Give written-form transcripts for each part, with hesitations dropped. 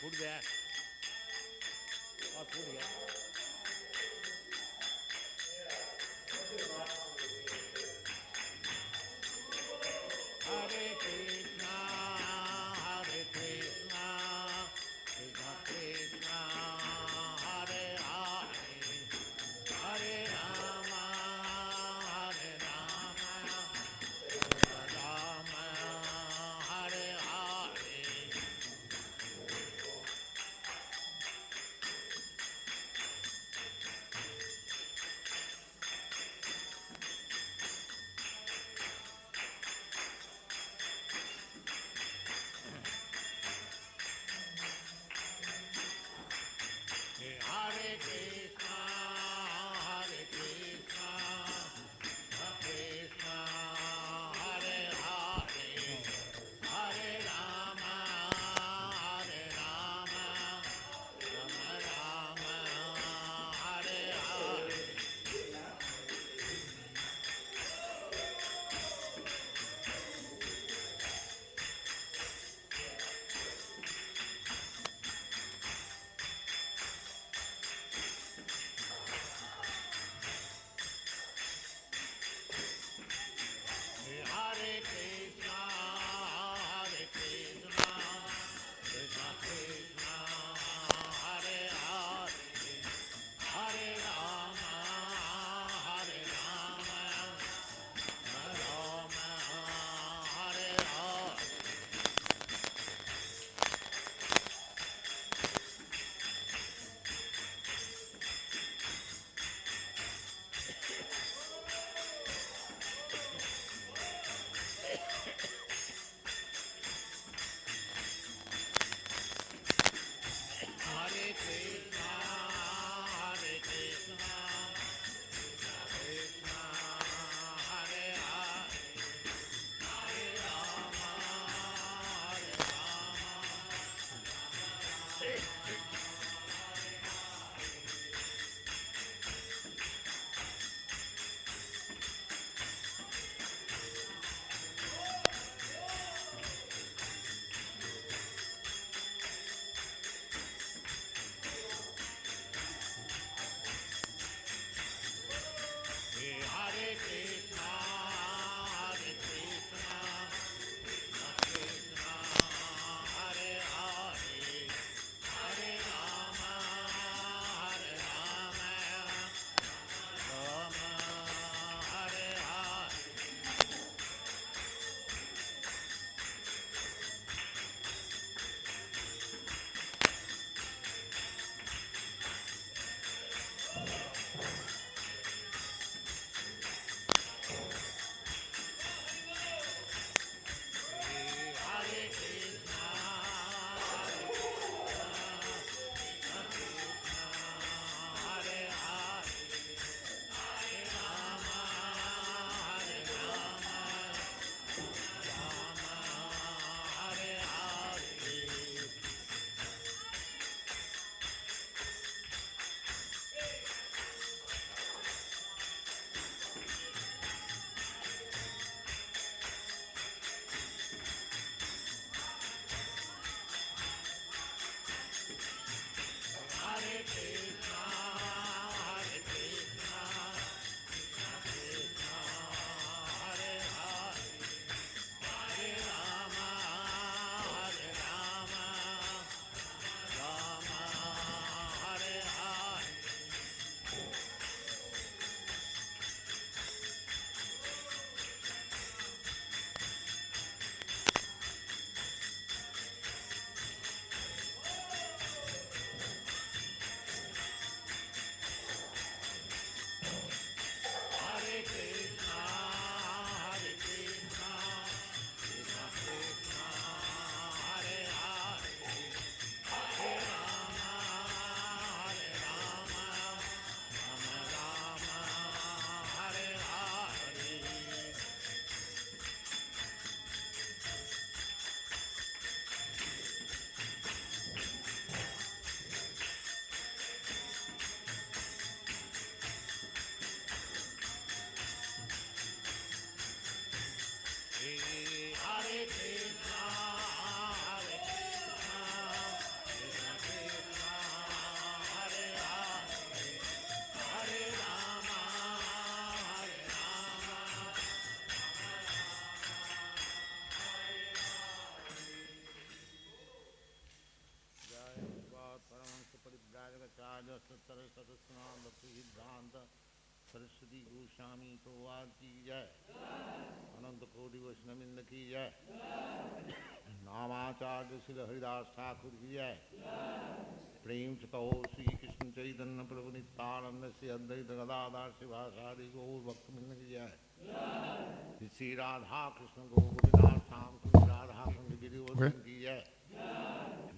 Put that. Or put here. Hare Krishna, Hare Krishna, Krishna Krishna, Hare Hare, Hare Rama, Hare Rama, Rama Hare Hare. Hare Krishna, Hare Krishna, Krishna Hare Hare, Hare Rama, Hare Rama, Rama Rama Hare Hare. Saraswati Goswami Prabhupada की जय, अनंत कोटि वैष्णववृंद की जय, नामाचार्य श्री हरिदास ठाकुर की जय, प्रेम से कहो श्री कृष्ण चैतन्य प्रभु नित्यानंद श्री अद्वैत गदाधर शिवासादि गौर भक्तवृंद की जय, श्री राधा कृष्ण गोकुलनाथ धाम श्री राधा कुंड गिरिवर्धन की जय,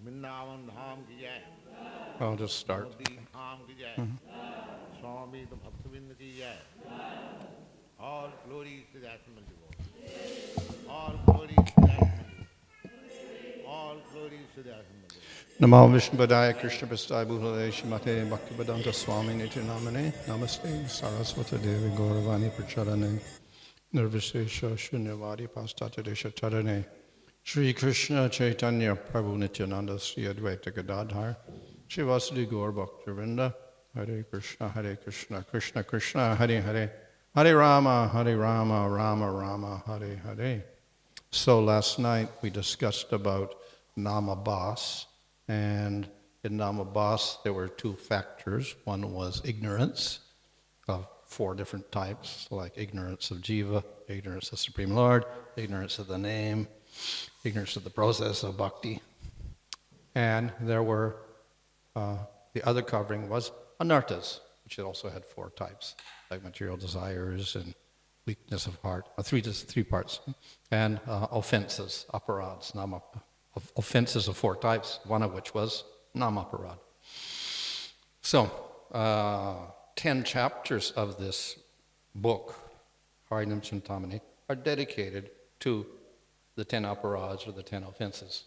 वृंदावन धाम की जय, I'll just start. मोदी धाम की जय, स्वामी तो भक्तवृंद की जय, all glory to the Assembled Lord, all glory to the Assembled Lord, all glory to the Assembled Lord. Namo Vishnu Padaya Krishna Prasthaya Bhutale Shrimate Bhaktivedanta Swami Niti Namane Namaste Saraswata Devi Gauravani Pracharane Nirvishesha Shunyavadi Pastatadesha Charane Shri Krishna Chaitanya Prabhu Nityananda Sri Advaita Gadadhar Shri Vasudeva Gaur Bhaktivinoda Hare Krishna Krishna Krishna Hare Hare Hare Rama Rama Rama Hare Hare. So last night we discussed about Namabhas, and in Namabhas there were two factors. One was ignorance of 4 different types, like ignorance of Jiva, ignorance of Supreme Lord, ignorance of the name, ignorance of the process of bhakti. And there were, the other covering was anarthas, which also had 4 types, like material desires and weakness of heart, 3 parts, and offenses, aparads, offenses of 4 types, one of which was namaparad. So, 10 chapters of this book, Harinam Chintamani, are dedicated to the 10 aparads or the 10 offenses.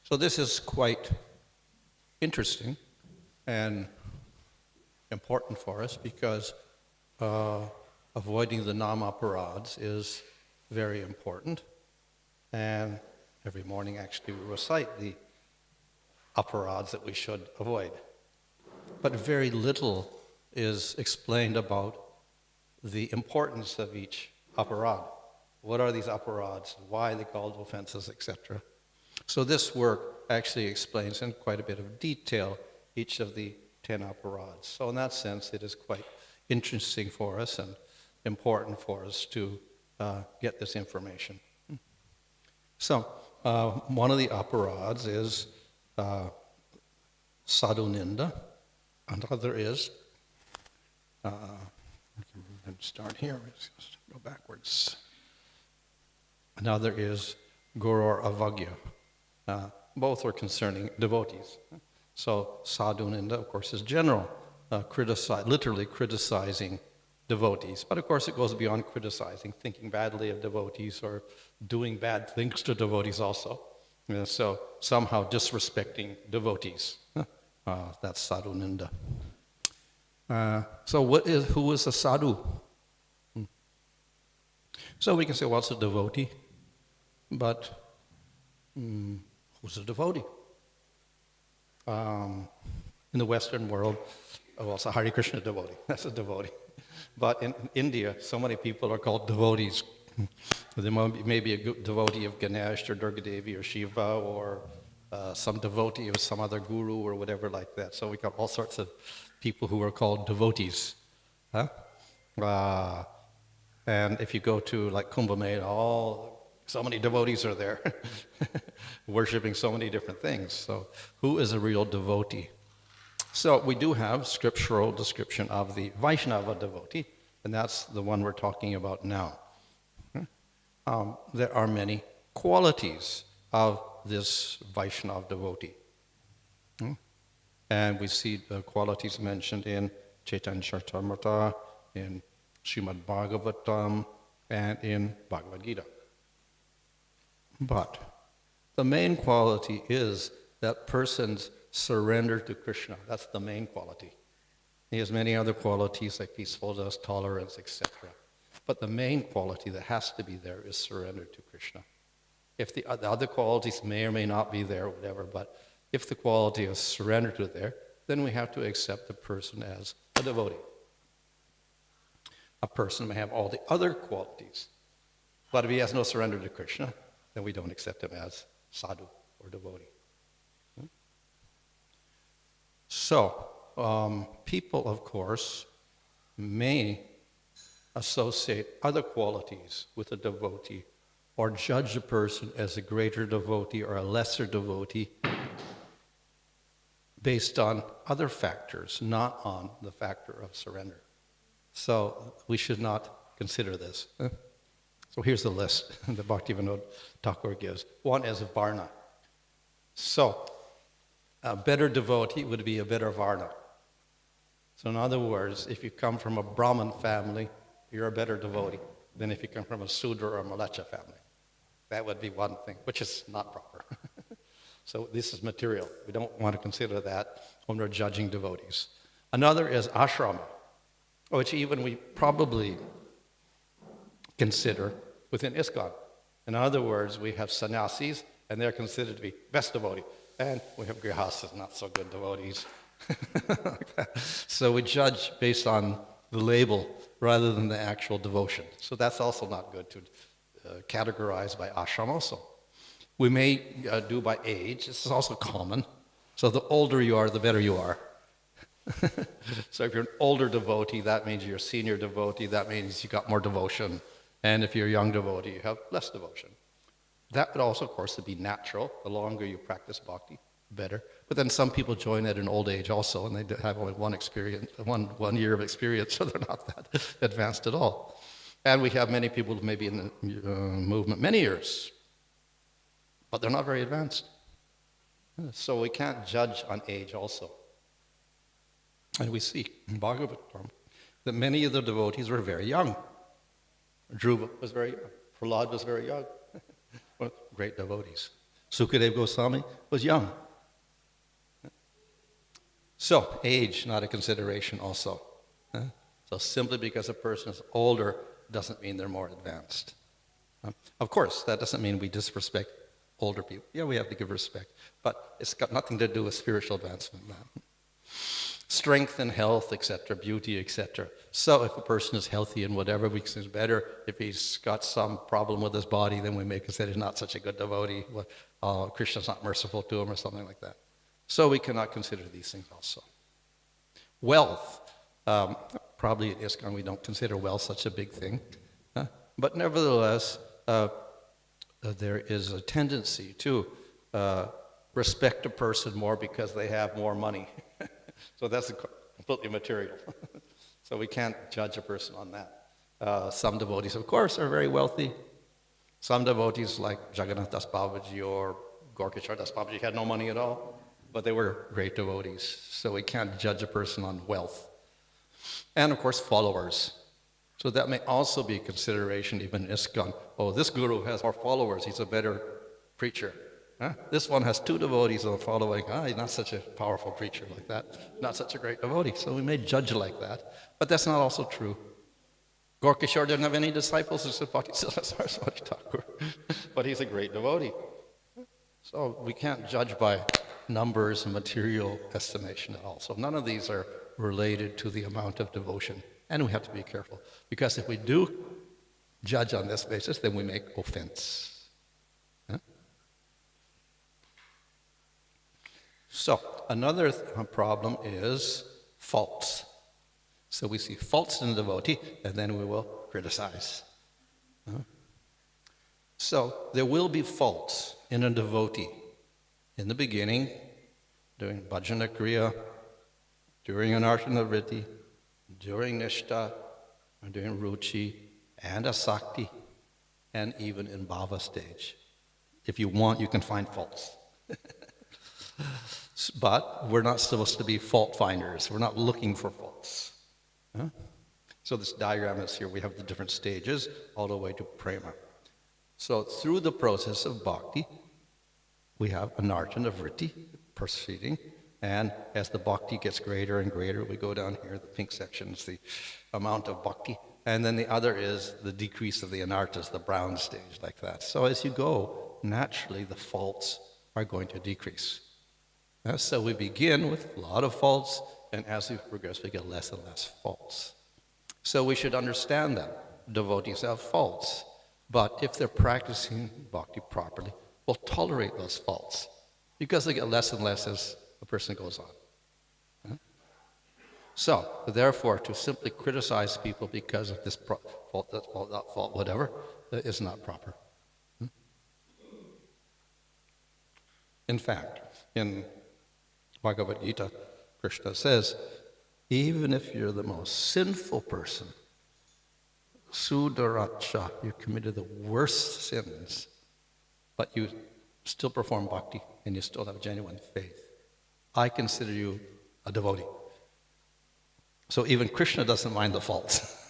So this is quite interesting and important for us because avoiding the nam-aparads is very important. And every morning, actually, we recite the aparads that we should avoid. But very little is explained about the importance of each aparad. What are these aparads? Why they called offenses, etc. So this work actually explains in quite a bit of detail each of the 10 aparads. So in that sense, it is quite interesting for us and important for us to get this information. So one of the aparads is Sadhu ninda. Another is, let's start here, let's go backwards. Another is Gurur Avagya. Both are concerning devotees. So Sadhu ninda, of course, is general, literally criticizing devotees. But of course it goes beyond criticizing, thinking badly of devotees or doing bad things to devotees also. So somehow disrespecting devotees. That's Sadhu ninda. So who is a sadhu? So we can say, well, it's a devotee. But who's a devotee? In the Western world, well, it's a Hare Krishna devotee. That's a devotee. But in India, so many people are called devotees. There may be a devotee of Ganesh or Durga Devi or Shiva or some devotee of some other guru or whatever like that. So we got all sorts of people who are called devotees. Huh? And if you go to like Kumbh Mela, so many devotees are there, worshipping so many different things. So who is a real devotee? So we do have scriptural description of the Vaishnava devotee, and that's the one we're talking about now. There are many qualities of this Vaishnava devotee. And we see the qualities mentioned in Chaitanya Charitamrita, in Srimad Bhagavatam, and in Bhagavad Gita. But the main quality is that person's surrender to Krishna. That's the main quality. He has many other qualities like peacefulness, tolerance, etc. But the main quality that has to be there is surrender to Krishna. If the other qualities may or may not be there, whatever, but if the quality of surrender to there, then we have to accept the person as a devotee. A person may have all the other qualities, but if he has no surrender to Krishna, then we don't accept him as sadhu or devotee. So, people, of course, may associate other qualities with a devotee or judge a person as a greater devotee or a lesser devotee based on other factors, not on the factor of surrender. So we should not consider this. So here's the list that Bhaktivinoda Thakur gives. One is Varna. So a better devotee would be a better Varna. So in other words, if you come from a Brahmin family, you're a better devotee than if you come from a Sudra or a Malacha family. That would be one thing, which is not proper. So this is material. We don't want to consider that when we're judging devotees. Another is ashrama, which even we probably consider within ISKCON. In other words, we have sannyasis, and they're considered to be best devotee. And we have grihastas, not so good devotees. So we judge based on the label rather than the actual devotion. So that's also not good to categorize by ashram also. We may do by age. This is also common. So the older you are, the better you are. So if you're an older devotee, that means you're a senior devotee. That means you got more devotion. And if you're a young devotee, you have less devotion. That would also, of course, be natural. The longer you practice bhakti, the better. But then some people join at an old age also, and they have only one year of experience, so they're not that advanced at all. And we have many people who may be in the movement many years, but they're not very advanced. So we can't judge on age also. And we see in Bhagavatam that many of the devotees were very young. Dhruva was very young. Prahlad was very young. Well, great devotees. Sukadeva Goswami was young. So, age, not a consideration also. So simply because a person is older doesn't mean they're more advanced. Of course, that doesn't mean we disrespect older people. Yeah, we have to give respect, but it's got nothing to do with spiritual advancement. Strength and health, etc., beauty, etc. So if a person is healthy and whatever, we consider better. If he's got some problem with his body, then we may consider he's not such a good devotee. Krishna's not merciful to him or something like that. So we cannot consider these things also. Wealth. Probably in ISKCON we don't consider wealth such a big thing. But nevertheless, there is a tendency to respect a person more because they have more money. So that's completely material. So we can't judge a person on that. Some devotees, of course, are very wealthy. Some devotees like Jagannath Das Babaji or Gorkishore Das Babaji had no money at all, but they were great devotees. So we can't judge a person on wealth. And of course, followers. So that may also be a consideration even in ISKCON. Oh, this guru has more followers, he's a better preacher. This one has 2 devotees on following. He's not such a powerful preacher like that. Not such a great devotee. So we may judge like that. But that's not also true. Gorkishore didn't have any disciples except Bhaktisiddhanta Saraswati Thakur. But he's a great devotee. So we can't judge by numbers and material estimation at all. So none of these are related to the amount of devotion. And we have to be careful. Because if we do judge on this basis, then we make offense. So, another problem is faults. So we see faults in a devotee, and then we will criticize. So, there will be faults in a devotee. In the beginning, during bhajana kriya, during anarthana vritti, during nishta, during ruchi, and asakti, and even in bhava stage. If you want, you can find faults. But we're not supposed to be fault finders. We're not looking for faults. So this diagram is here. We have the different stages all the way to prema. So through the process of bhakti, we have anarthana vritti proceeding. And as the bhakti gets greater and greater, we go down here, the pink section is the amount of bhakti. And then the other is the decrease of the anarthas, the brown stage, like that. So as you go, naturally the faults are going to decrease. So we begin with a lot of faults, and as we progress, we get less and less faults. So we should understand that devotees have faults, but if they're practicing bhakti properly, we'll tolerate those faults, because they get less and less as the person goes on. So, therefore, to simply criticize people because of this fault, that fault, whatever, is not proper. In fact, in Bhagavad Gita, Krishna says, even if you're the most sinful person, sudaracha, you committed the worst sins, but you still perform bhakti and you still have genuine faith, I consider you a devotee. So even Krishna doesn't mind the faults.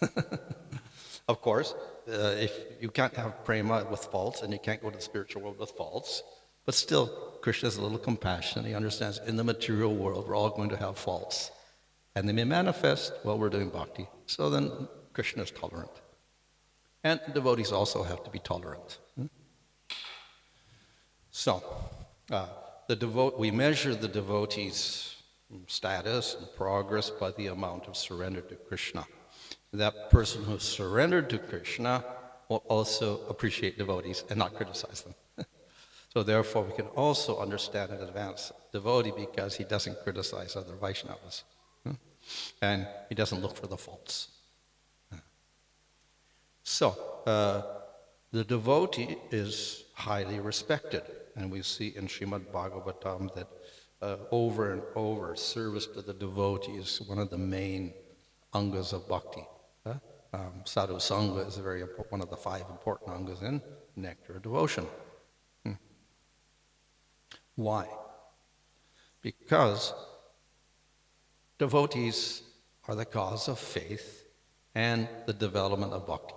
Of course, if you can't have prema with faults and you can't go to the spiritual world with faults, but still, Krishna is a little compassionate. He understands in the material world, we're all going to have faults. And they may manifest while we're doing bhakti. So then, Krishna is tolerant. And devotees also have to be tolerant. So, we measure the devotee's status and progress by the amount of surrender to Krishna. That person who's surrendered to Krishna will also appreciate devotees and not criticize them. So therefore, we can also understand and advance devotee because he doesn't criticize other Vaishnavas. And he doesn't look for the faults. So, the devotee is highly respected. And we see in Srimad Bhagavatam that over and over, service to the devotee is one of the main angas of bhakti. Sadhu Sangha is one of the 5 important angas in nectar of devotion. Why? Because devotees are the cause of faith and the development of bhakti.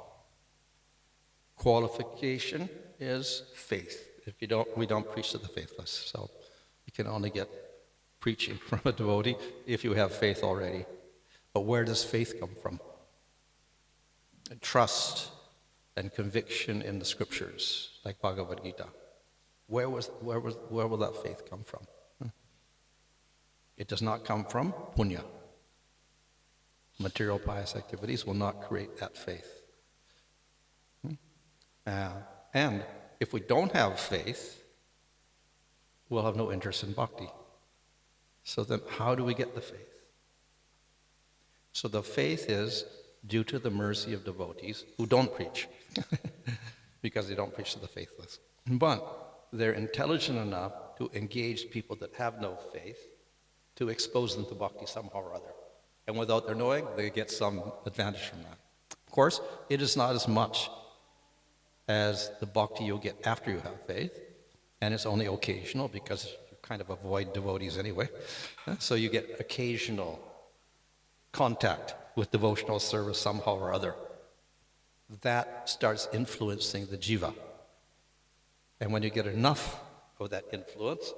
Qualification is faith. If you don't, we don't preach to the faithless. So you can only get preaching from a devotee if you have faith already. But where does faith come from? Trust and conviction in the scriptures, like Bhagavad Gita. Where will that faith come from? It does not come from punya. Material pious activities will not create that faith. And if we don't have faith, we'll have no interest in bhakti. So then how do we get the faith? So the faith is due to the mercy of devotees who don't preach, because they don't preach to the faithless. But they're intelligent enough to engage people that have no faith, to expose them to bhakti somehow or other. And without their knowing, they get some advantage from that. Of course, it is not as much as the bhakti you'll get after you have faith, and it's only occasional because you kind of avoid devotees anyway. So you get occasional contact with devotional service somehow or other. That starts influencing the jiva. And when you get enough of that influence,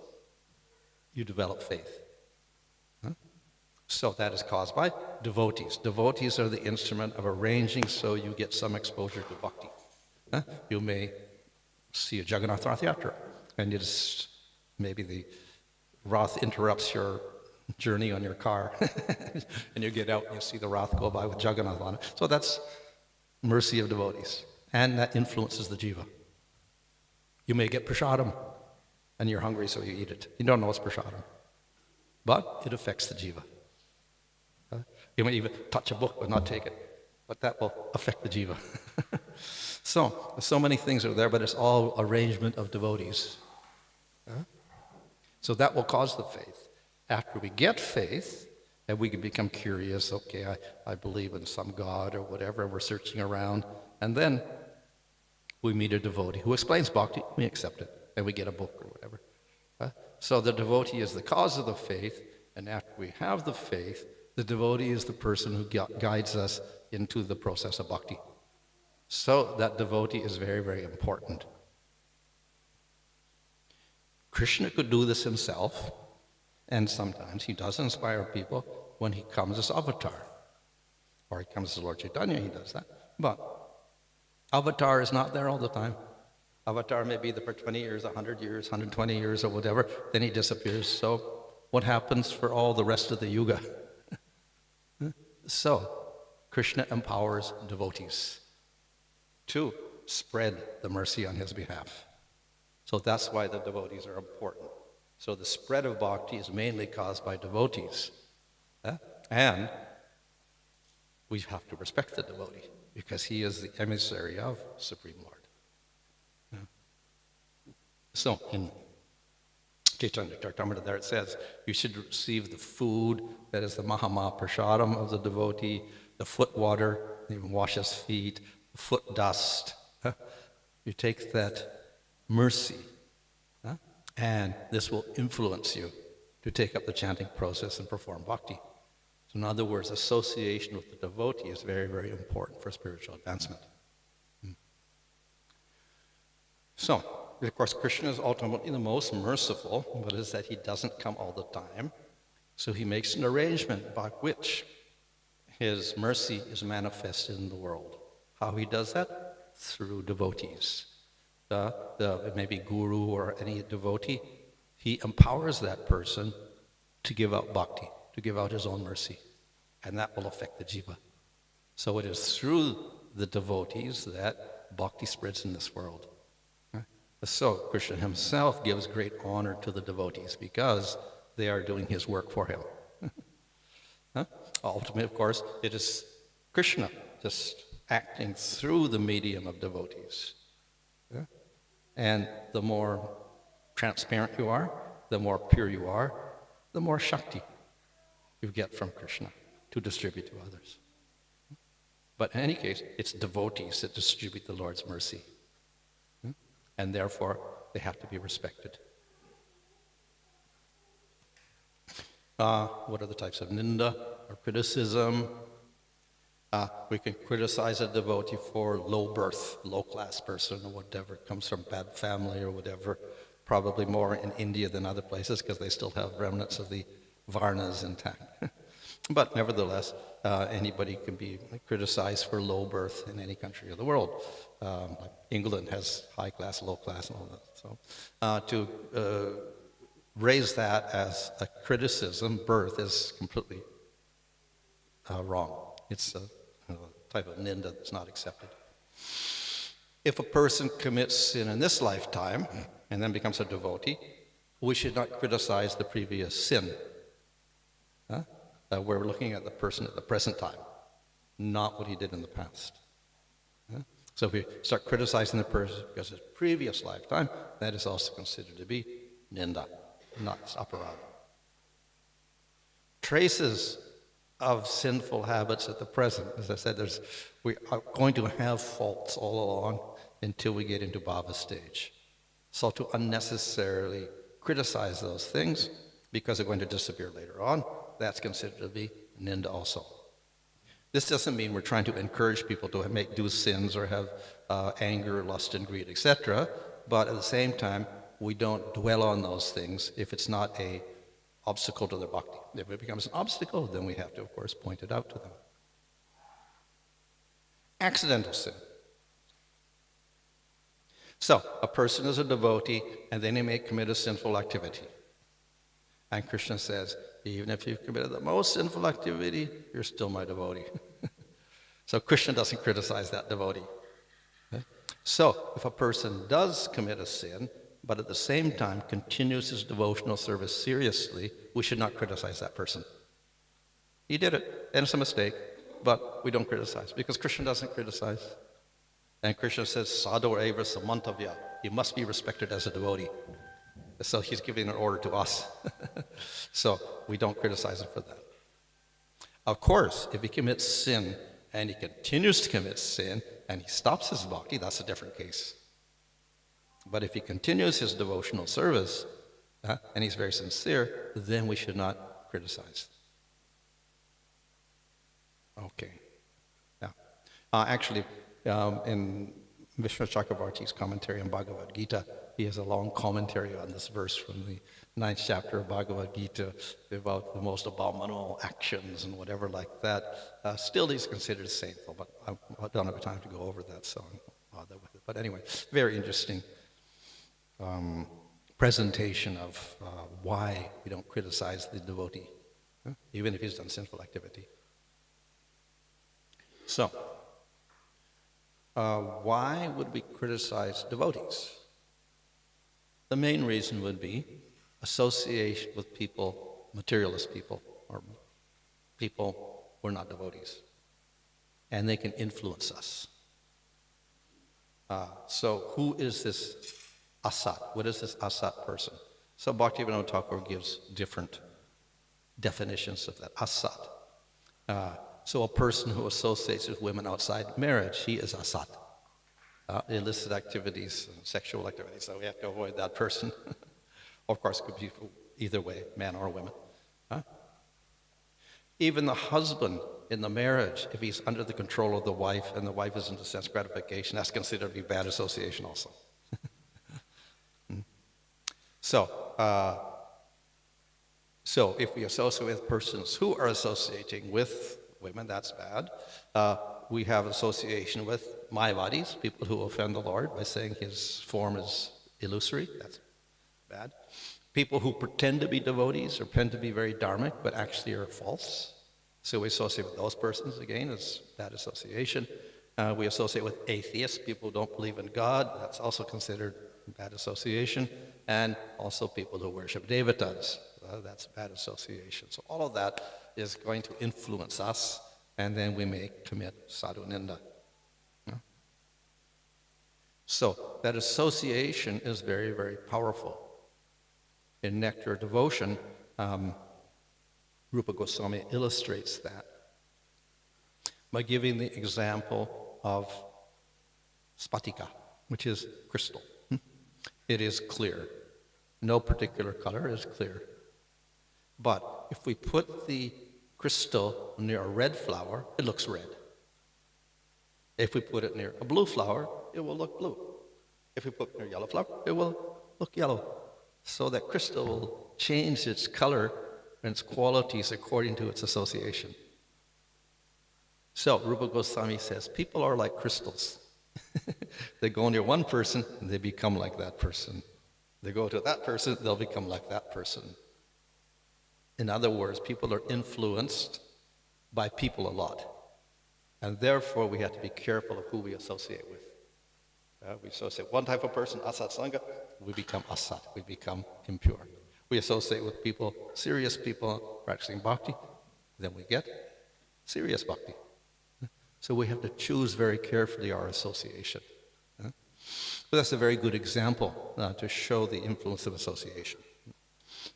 you develop faith. So that is caused by devotees. Devotees are the instrument of arranging so you get some exposure to bhakti. You may see a Jagannath Rath Yatra, and maybe the Rath interrupts your journey on your car, and you get out and you see the Rath go by with Jagannath on it. So that's mercy of devotees, and that influences the jiva. You may get prasadam, and you're hungry, so you eat it. You don't know it's prasadam, but it affects the jiva. You may even touch a book but not take it, but that will affect the jiva. So many things are there, but it's all arrangement of devotees. So that will cause the faith. After we get faith, and we can become curious, okay, I believe in some God or whatever, and we're searching around, and then we meet a devotee who explains bhakti, we accept it, and we get a book or whatever. So the devotee is the cause of the faith, and after we have the faith, the devotee is the person who guides us into the process of bhakti. So that devotee is very, very important. Krishna could do this himself, and sometimes he does inspire people when he comes as avatar. Or he comes as Lord Chaitanya, he does that. But avatar is not there all the time. Avatar may be there for 20 years, 100 years, 120 years, or whatever, then he disappears. So what happens for all the rest of the yuga? So Krishna empowers devotees to spread the mercy on his behalf. So that's why the devotees are important. So the spread of bhakti is mainly caused by devotees. And we have to respect the devotee because he is the emissary of Supreme Lord. So in Chaitanya Charitamrita there it says, you should receive the food that is the Mahama Prasadam of the devotee, the foot water, even wash his feet, the foot dust. You take that mercy, and this will influence you to take up the chanting process and perform bhakti. So in other words, association with the devotee is very, very important for spiritual advancement. So, of course, Krishna is ultimately the most merciful, but is that he doesn't come all the time. So he makes an arrangement by which his mercy is manifested in the world. How he does that? Through devotees. Maybe guru or any devotee, he empowers that person to give out bhakti, to give out his own mercy, and that will affect the jiva. So it is through the devotees that bhakti spreads in this world. So Krishna himself gives great honor to the devotees because they are doing his work for him. Ultimately, of course, it is Krishna just acting through the medium of devotees. And the more transparent you are, the more pure you are, the more Shakti you get from Krishna to distribute to others. But in any case, it's devotees that distribute the Lord's mercy. And therefore, they have to be respected. What are the types of ninda or criticism? We can criticize a devotee for low birth, low-class person or whatever, comes from bad family or whatever, probably more in India than other places because they still have remnants of the varnas intact. But nevertheless, anybody can be criticized for low birth in any country of the world. Like England has high class, low class, and all that. So to raise that as a criticism, birth, is completely wrong. It's a type of ninda that's not accepted. If a person commits sin in this lifetime and then becomes a devotee, we should not criticize the previous sin. We're looking at the person at the present time, not what he did in the past. So if we start criticizing the person because of his previous lifetime, that is also considered to be ninda, not aparada. Traces of sinful habits at the present. As I said, we are going to have faults all along until we get into bhava stage. So to unnecessarily criticize those things because they're going to disappear later on, that's considered to be ninda also. This doesn't mean we're trying to encourage people to do sins or have anger, lust, and greed, etc. But at the same time, we don't dwell on those things if it's not an obstacle to their bhakti. If it becomes an obstacle, then we have to, of course, point it out to them. Accidental sin. So, a person is a devotee, and then he may commit a sinful activity. And Krishna says, even if you've committed the most sinful activity, you're still my devotee. So Krishna doesn't criticize that devotee. Okay? So, if a person does commit a sin, but at the same time continues his devotional service seriously, we should not criticize that person. He did it, and it's a mistake, but we don't criticize, because Krishna doesn't criticize. And Krishna says, Sadhu eva samantavya. You must be respected as a devotee. So he's giving an order to us. So we don't criticize him for that. Of course, if he commits sin and he continues to commit sin and he stops his bhakti, that's a different case. But if he continues his devotional service and he's very sincere, then we should not criticize. Okay. Now, actually, in Vishnu Chakravarti's commentary on Bhagavad Gita, he has a long commentary on this verse from the 9th chapter of Bhagavad Gita about the most abominable actions and whatever like that. Still, he's considered sinful, but I don't have time to go over that, so I won't bother with it. But anyway, very interesting presentation of why we don't criticize the devotee, even if he's done sinful activity. So, why would we criticize devotees? The main reason would be association with people, materialist people, or people who are not devotees. And they can influence us. So who is this asat? What is this asat person? So Bhaktivinoda Thakur gives different definitions of that asat. So a person who associates with women outside marriage, he is asat. Illicit activities, sexual activities, so we have to avoid that person. Of course, it could be either way, man or woman. Even the husband in the marriage, if he's under the control of the wife and the wife is into sense gratification, that's considered to be bad association also. So if we associate with persons who are associating with women, that's bad. We have association with Mayavadis, people who offend the Lord by saying his form is illusory. That's bad. People who pretend to be devotees or pretend to be very dharmic, but actually are false. So we associate with those persons, again, as bad association. We associate with atheists, people who don't believe in God. That's also considered bad association. And also people who worship Devatas. That's bad association. So all of that is going to influence us, and then we may commit sadhu ninda. So that association is very, very powerful. In Nectar Devotion, Rupa Goswami illustrates that by giving the example of spatika, which is crystal. It is clear. No particular color is clear. But if we put the crystal near a red flower, it looks red. If we put it near a blue flower, it will look blue. If we put it near a yellow flower, it will look yellow. So that crystal will change its color and its qualities according to its association. So Rupa Goswami says, people are like crystals. They go near one person, and they become like that person. They go to that person, they'll become like that person. In other words, people are influenced by people a lot. And therefore, we have to be careful of who we associate with. We associate one type of person, asat sangha, we become asat, we become impure. We associate with people, serious people practicing bhakti, then we get serious bhakti. So we have to choose very carefully our association. So that's a very good example to show the influence of association.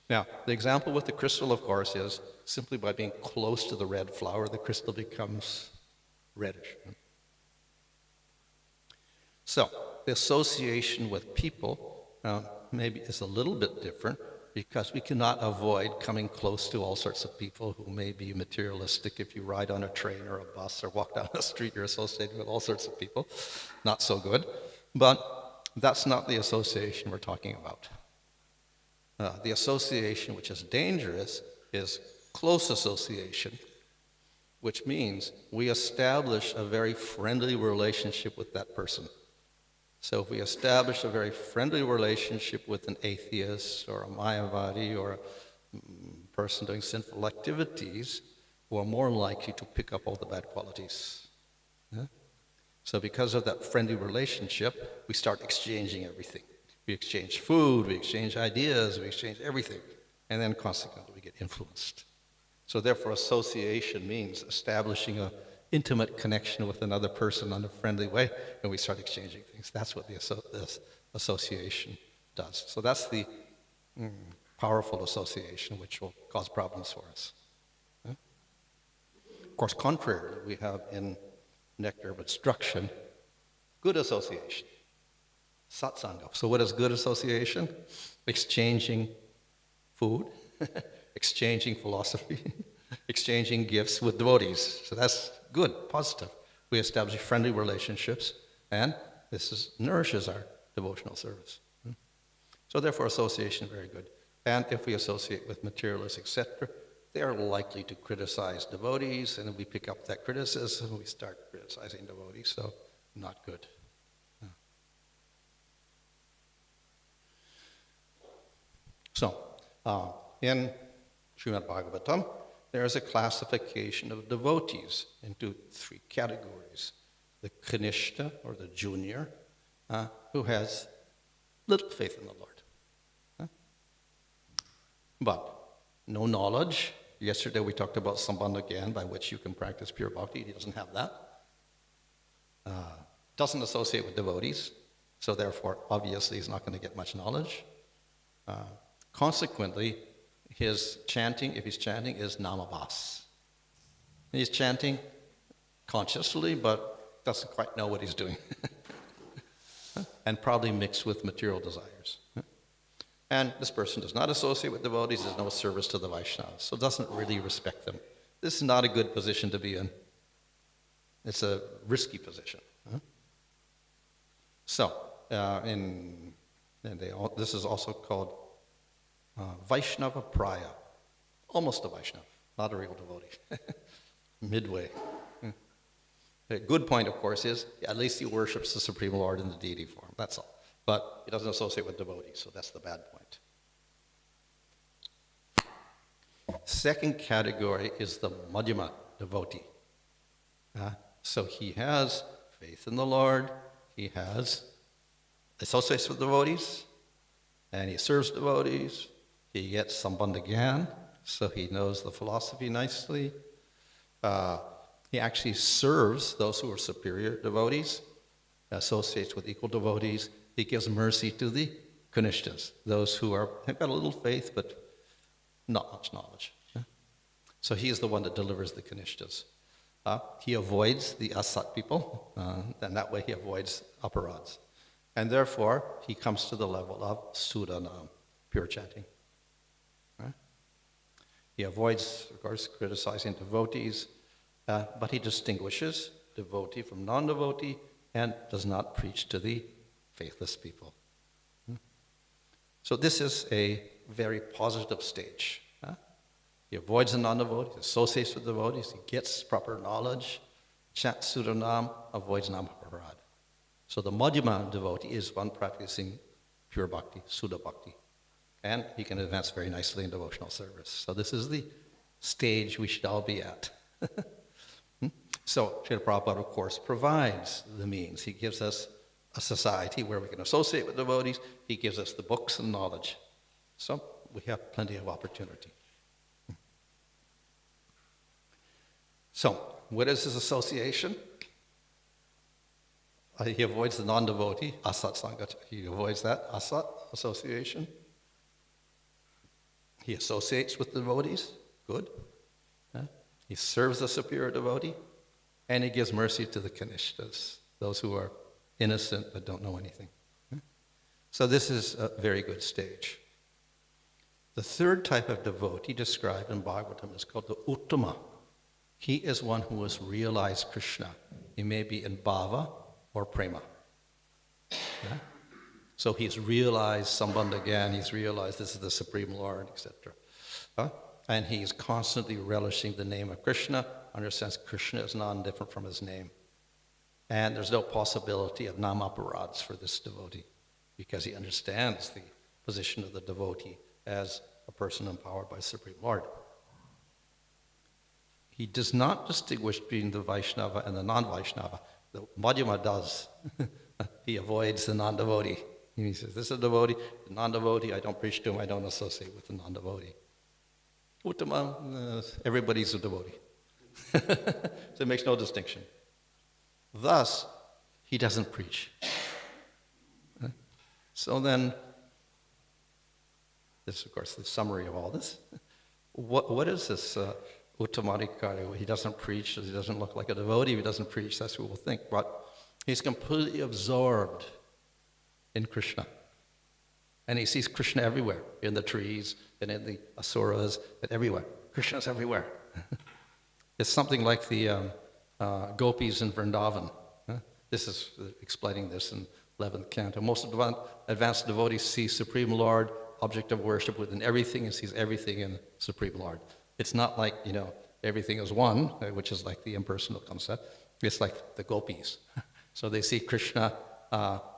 Now, the example with the crystal, of course, is simply by being close to the red flower, the crystal becomes reddish. So, the association with people maybe is a little bit different because we cannot avoid coming close to all sorts of people who may be materialistic. If you ride on a train or a bus or walk down the street, you're associated with all sorts of people. Not so good. But that's not the association we're talking about. The association which is dangerous is close association, which means we establish a very friendly relationship with that person. So if we establish a very friendly relationship with an atheist or a Mayavadi or a person doing sinful activities, we're more likely to pick up all the bad qualities. Yeah? So because of that friendly relationship, we start exchanging everything. We exchange food, we exchange ideas, we exchange everything. And then consequently we get influenced. So therefore association means establishing an intimate connection with another person in a friendly way, and we start exchanging things. That's what this association does. So that's the powerful association which will cause problems for us. Yeah? Of course, contrarily, we have in nectar of instruction good association. Satsanga. So what is good association? Exchanging food, exchanging philosophy, exchanging gifts with devotees. So that's good, positive. We establish friendly relationships, and this nourishes our devotional service. So therefore association is very good. And if we associate with materialists, etc., they are likely to criticize devotees, and if we pick up that criticism, we start criticizing devotees, so not good. So, in Srimad Bhagavatam, there is a classification of devotees into 3 categories. The Kanishta, or the junior, who has little faith in the Lord. But no knowledge. Yesterday we talked about Sambandha Gyan, by which you can practice pure bhakti. He doesn't have that. Doesn't associate with devotees, so therefore, obviously, he's not going to get much knowledge. Consequently, his chanting, if he's chanting, is namabhas. He's chanting consciously, but doesn't quite know what he's doing. And probably mixed with material desires. And this person does not associate with devotees, there's no service to the Vaishnavas, so doesn't really respect them. This is not a good position to be in. It's a risky position. So, this is also called Vaishnava Praya, almost a Vaishnava, not a real devotee, midway. A good point, of course, is at least he worships the Supreme Lord in the deity form, that's all. But he doesn't associate with devotees, so that's the bad point. Second category is the Madhyama devotee. So he has faith in the Lord, he has associates with devotees, and he serves devotees. He gets Sambandha Gyan, so he knows the philosophy nicely. He actually serves those who are superior devotees, associates with equal devotees. He gives mercy to the Kanishtas, those who have got a little faith but not much knowledge. So he is the one that delivers the Kanishtas. He avoids the asat people, and that way he avoids aparads. And therefore, he comes to the level of Sudanam, pure chanting. He avoids, of course, criticizing devotees, but he distinguishes devotee from non-devotee and does not preach to the faithless people. So this is a very positive stage. He avoids the non-devotees, associates with devotees, he gets proper knowledge, chants Sudanam, avoids Namaparad. So the Madhyama devotee is one practicing pure bhakti, Sudha bhakti. And he can advance very nicely in devotional service. So this is the stage we should all be at. So Srila Prabhupada, of course, provides the means. He gives us a society where we can associate with devotees. He gives us the books and knowledge. So we have plenty of opportunity. So, what is his association? He avoids the non-devotee, asat sangha. He avoids that, asat, association. He associates with the devotees, good. He serves the superior devotee, and he gives mercy to the kanishtas, those who are innocent but don't know anything. So this is a very good stage. The third type of devotee described in Bhagavatam is called the uttama. He is one who has realized Krishna. He may be in bhava or prema. Yeah? So he's realized Sambandha again, he's realized this is the Supreme Lord, etc. And he's constantly relishing the name of Krishna, understands Krishna is non-different from his name. And there's no possibility of namaparads for this devotee, because he understands the position of the devotee as a person empowered by the Supreme Lord. He does not distinguish between the Vaishnava and the non-Vaishnava. The Madhyama does. He avoids the non-devotee. He says, this is a devotee, the non-devotee, I don't preach to him, I don't associate with the non-devotee. Uttama, everybody's a devotee. So it makes no distinction. Thus, he doesn't preach. So then, this is, of course, the summary of all this. What is this Uttamadikari? He doesn't preach, he doesn't look like a devotee, he doesn't preach, that's what we'll think. But he's completely absorbed in Krishna. And he sees Krishna everywhere, in the trees, and in the asuras, and everywhere. Krishna's everywhere. It's something like the gopis in Vrindavan. This is explaining this in 11th canto. Most advanced devotees see Supreme Lord, object of worship within everything, and sees everything in Supreme Lord. It's not like, everything is one, which is like the impersonal concept. It's like the gopis. So they see Krishna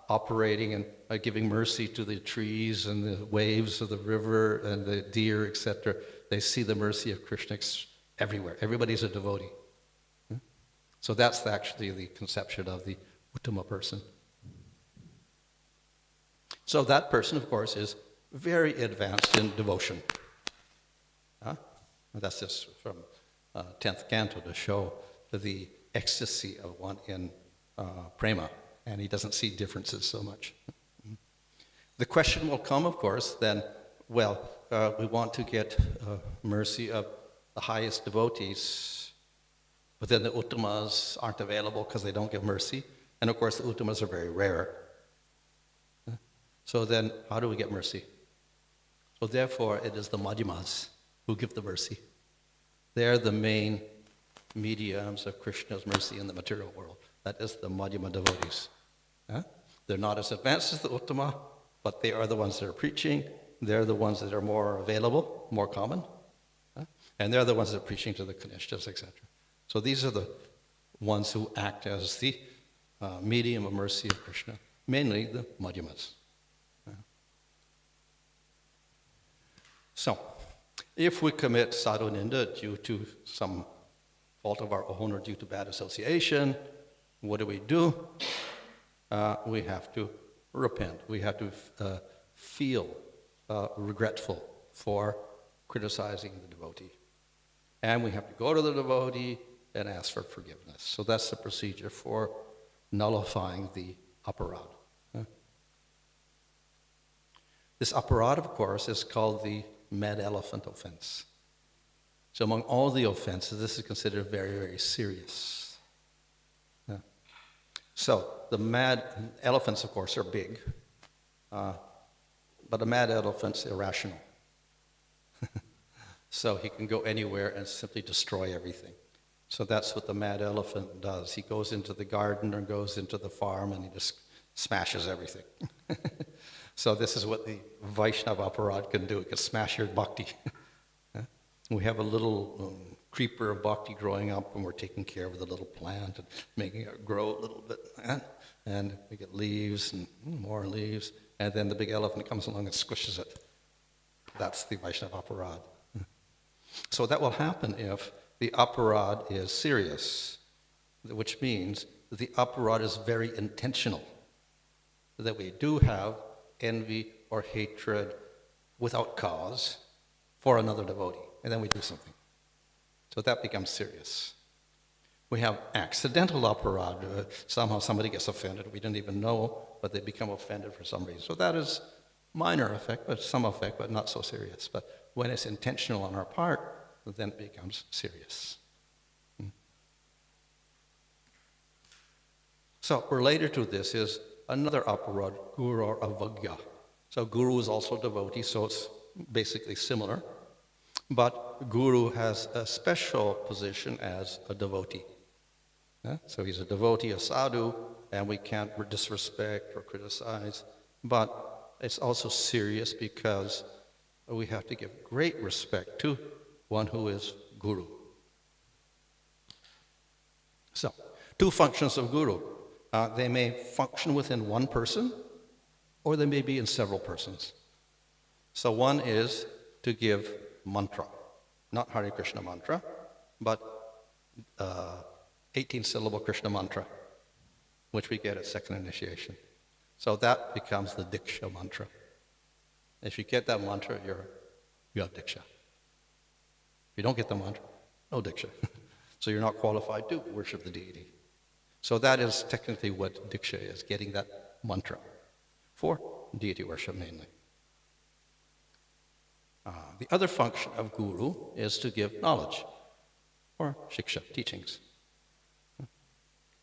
operating and giving mercy to the trees and the waves of the river and the deer, etc. They see the mercy of Krishna everywhere. Everybody's a devotee. So that's actually the conception of the uttama person. So that person, of course, is very advanced in devotion. That's just from 10th canto to show the ecstasy of one in prema, and he doesn't see differences so much. The question will come, of course, then, we want to get mercy of the highest devotees, but then the uttamas aren't available because they don't give mercy, and of course the uttamas are very rare. So then, how do we get mercy? So therefore, it is the madhyamas who give the mercy. They're the main mediums of Krishna's mercy in the material world. That is the madhyama devotees. They're not as advanced as the uttama, but they are the ones that are preaching. They're the ones that are more available, more common. And they're the ones that are preaching to the kanishtas, etc. So these are the ones who act as the medium of mercy of Krishna, mainly the madhyamas. So, if we commit sadhu ninda due to some fault of our own or due to bad association, what do? We have to repent. We have to feel regretful for criticizing the devotee. And we have to go to the devotee and ask for forgiveness. So that's the procedure for nullifying the aparad. This aparad, of course, is called the mad elephant offense. So among all the offenses, this is considered very, very serious. So the mad elephants, of course, are big, but a mad elephant's irrational. So he can go anywhere and simply destroy everything. So that's what the mad elephant does. He goes into the garden or goes into the farm and he just smashes everything. So this is what the Vaishnava aparad can do. It can smash your bhakti. We have a little creeper of bhakti growing up, and we're taking care of the little plant and making it grow a little bit. And we get leaves and more leaves, and then the big elephant comes along and squishes it. That's the Vaishnava aparad. So that will happen if the aparad is serious, which means that the aparad is very intentional, that we do have envy or hatred without cause for another devotee, and then we do something. So that becomes serious. We have accidental aparad. Somehow somebody gets offended, we didn't even know, but they become offended for some reason. So that is minor effect, but some effect, but not so serious. But when it's intentional on our part, then it becomes serious. So related to this is another aparad, guru or avagya. So guru is also devotee, so it's basically similar. But guru has a special position as a devotee. So he's a devotee, a sadhu, and we can't disrespect or criticize. But it's also serious because we have to give great respect to one who is guru. So, two functions of guru. They may function within one person, or they may be in several persons. So one is to give mantra, not Hare Krishna mantra, but 18-syllable Krishna mantra, which we get at second initiation. So that becomes the Diksha mantra. If you get that mantra, you have Diksha. If you don't get the mantra, no Diksha. So you're not qualified to worship the deity. So that is technically what Diksha is, getting that mantra for deity worship mainly. The other function of guru is to give knowledge, or shiksha, teachings.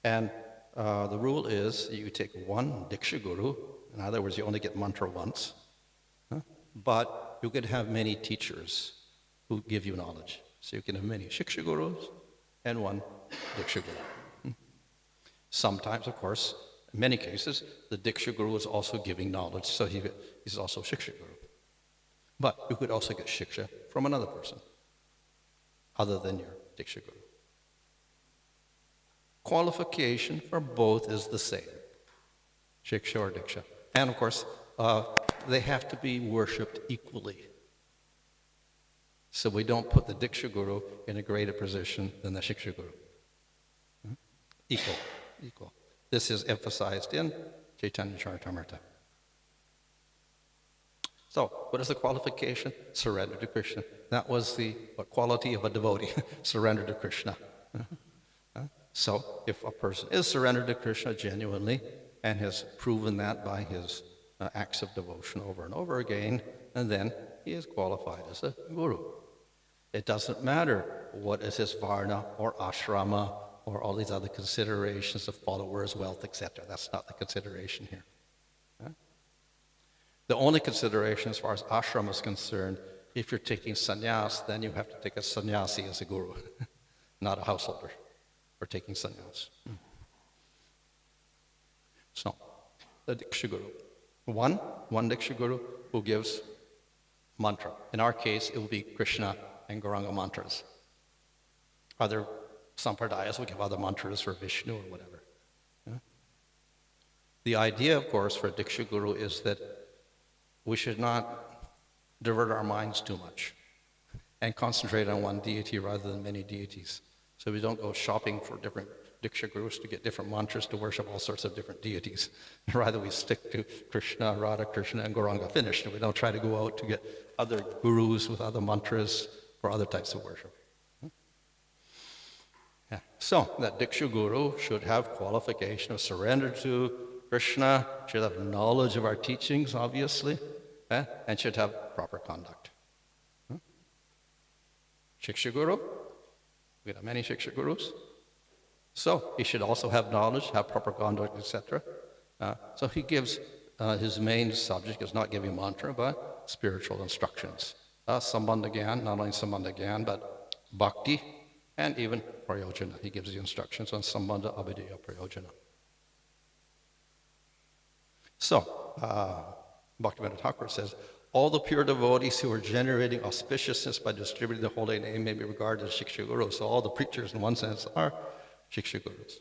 And the rule is you take one Diksha guru, in other words, you only get mantra once, but you could have many teachers who give you knowledge. So you can have many shiksha gurus and one Diksha guru. Sometimes, of course, in many cases, the Diksha guru is also giving knowledge, so he's also shiksha guru. But you could also get shiksha from another person, other than your Diksha guru. Qualification for both is the same, shiksha or Diksha. And of course, they have to be worshipped equally. So we don't put the Diksha guru in a greater position than the shiksha guru. Equal. This is emphasized in Chaitanya Charitamrita. So, what is the qualification? Surrender to Krishna. That was the quality of a devotee, surrender to Krishna. So, if a person is surrendered to Krishna genuinely and has proven that by his acts of devotion over and over again, and then he is qualified as a guru. It doesn't matter what is his varna or ashrama or all these other considerations of followers, wealth, etc. That's not the consideration here. The only consideration as far as ashram is concerned, if you're taking sannyas, then you have to take a sannyasi as a guru, not a householder for taking sannyas. So, the Diksha Guru. One Diksha Guru who gives mantra. In our case, it will be Krishna and Gauranga mantras. Other sampradayas will give other mantras for Vishnu or whatever. The idea, of course, for a Diksha Guru is that we should not divert our minds too much and concentrate on one deity rather than many deities. So we don't go shopping for different Diksha Gurus to get different mantras to worship all sorts of different deities. Rather, we stick to Krishna, Radha, Krishna, and Gauranga, finished. And we don't try to go out to get other gurus with other mantras for other types of worship. So, that Diksha Guru should have qualification of surrender to Krishna, should have knowledge of our teachings, obviously, and should have proper conduct. Shiksha Guru, we have many Shiksha Gurus. So, he should also have knowledge, have proper conduct, etc. So he gives, his main subject is not giving mantra, but spiritual instructions. Sambandha Gyan, not only Sambandha Gyan, but Bhakti, and even Prayojana. He gives the instructions on Sambandha Abhidheya Prayojana. So, Bhaktivinoda Thakur says, all the pure devotees who are generating auspiciousness by distributing the holy name may be regarded as Shiksha Gurus. So all the preachers, in one sense, are Shiksha Gurus.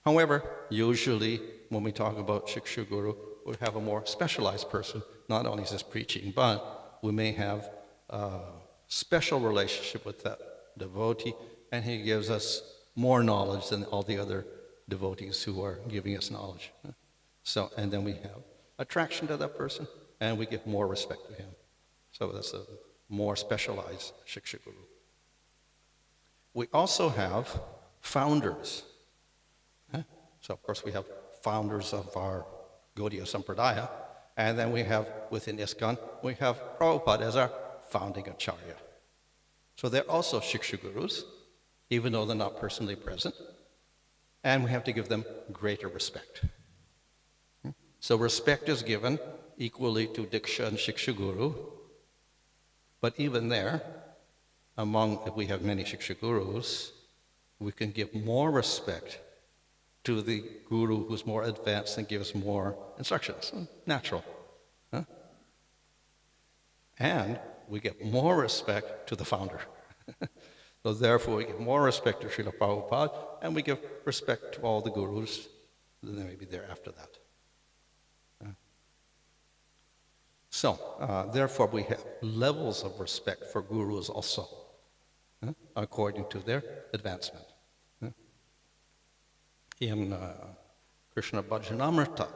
However, usually when we talk about Shiksha Guru, we have a more specialized person. Not only is this preaching, but we may have a special relationship with that devotee, and he gives us more knowledge than all the other devotees who are giving us knowledge. So, and then we have attraction to that person, and we give more respect to him. So that's a more specialized Shiksha Guru. We also have founders. So, of course, we have founders of our Gaudiya Sampradaya, and then we have, within ISKCON, we have Prabhupada as our founding Acharya. So they're also Shiksha Gurus, even though they're not personally present, and we have to give them greater respect. So respect is given equally to Diksha and Shiksha Guru, but even there, if we have many Shiksha Gurus, we can give more respect to the Guru who's more advanced and gives more instructions. Natural. Huh? And we get more respect to the founder. So therefore, we give more respect to Srila Prabhupada, and we give respect to all the Gurus that may be there after that. So, therefore, we have levels of respect for Gurus also, according to their advancement. In Krishna Bhajanamrita,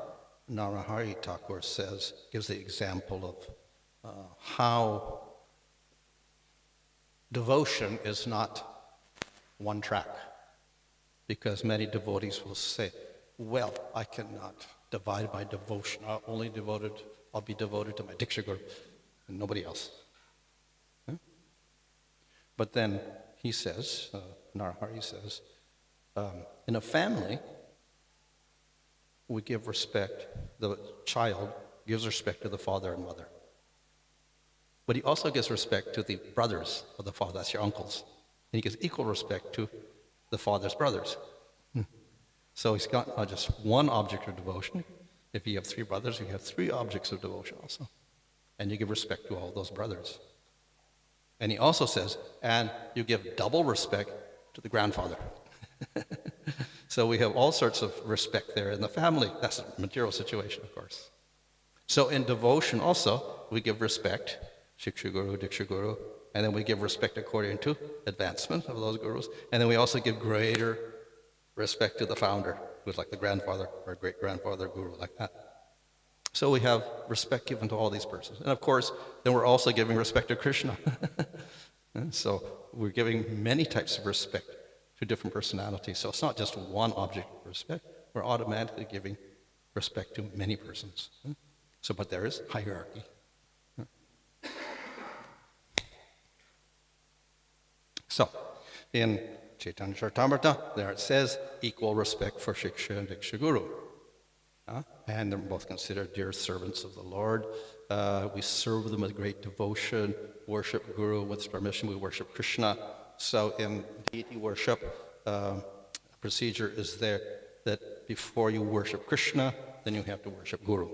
Narahari Thakur gives the example of how devotion is not one track. Because many devotees will say, well, I cannot divide my devotion. I'll be devoted to my Diksha Guru and nobody else. But then he says, Narahari says, in a family, we give respect, the child gives respect to the father and mother. But he also gives respect to the brothers of the father, that's your uncles. And he gives equal respect to the father's brothers. So he's got not just one object of devotion. If you have 3 brothers, you have 3 objects of devotion also. And you give respect to all those brothers. And he also says, and you give double respect to the grandfather. So we have all sorts of respect there in the family. That's a material situation, of course. So in devotion also, we give respect, Shiksha Guru, Diksha Guru, and then we give respect according to advancement of those gurus. And then we also give greater respect to the founder, who's like the grandfather or great-grandfather guru, like that. So we have respect given to all these persons. And of course, then we're also giving respect to Krishna. And so we're giving many types of respect to different personalities. So it's not just one object of respect. We're automatically giving respect to many persons. So, but there is hierarchy. So, in Chaitanya Charitamrita, there it says, equal respect for Shiksha and Diksha Guru. And they're both considered dear servants of the Lord. We serve them with great devotion, worship Guru with permission, we worship Krishna. So in deity worship, procedure is there that before you worship Krishna, then you have to worship Guru.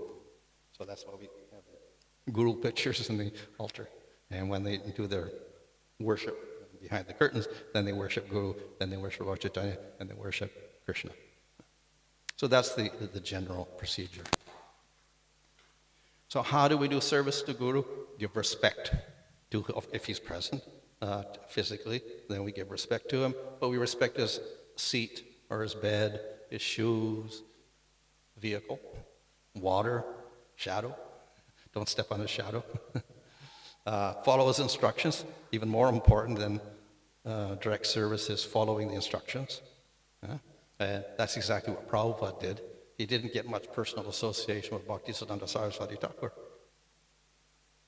So that's why we have Guru pictures in the altar. And when they do their worship behind the curtains, then they worship Guru, then they worship Lord Chaitanya, and they worship Krishna. So that's the general procedure. So how do we do service to Guru? Give respect to, if he's present physically, then we give respect to him, but we respect his seat or his bed, his shoes, vehicle, water, shadow. Don't step on his shadow. Follow his instructions. Even more important than direct service is following the instructions. And that's exactly what Prabhupada did. He didn't get much personal association with Bhaktisiddhanta Saraswati Thakur,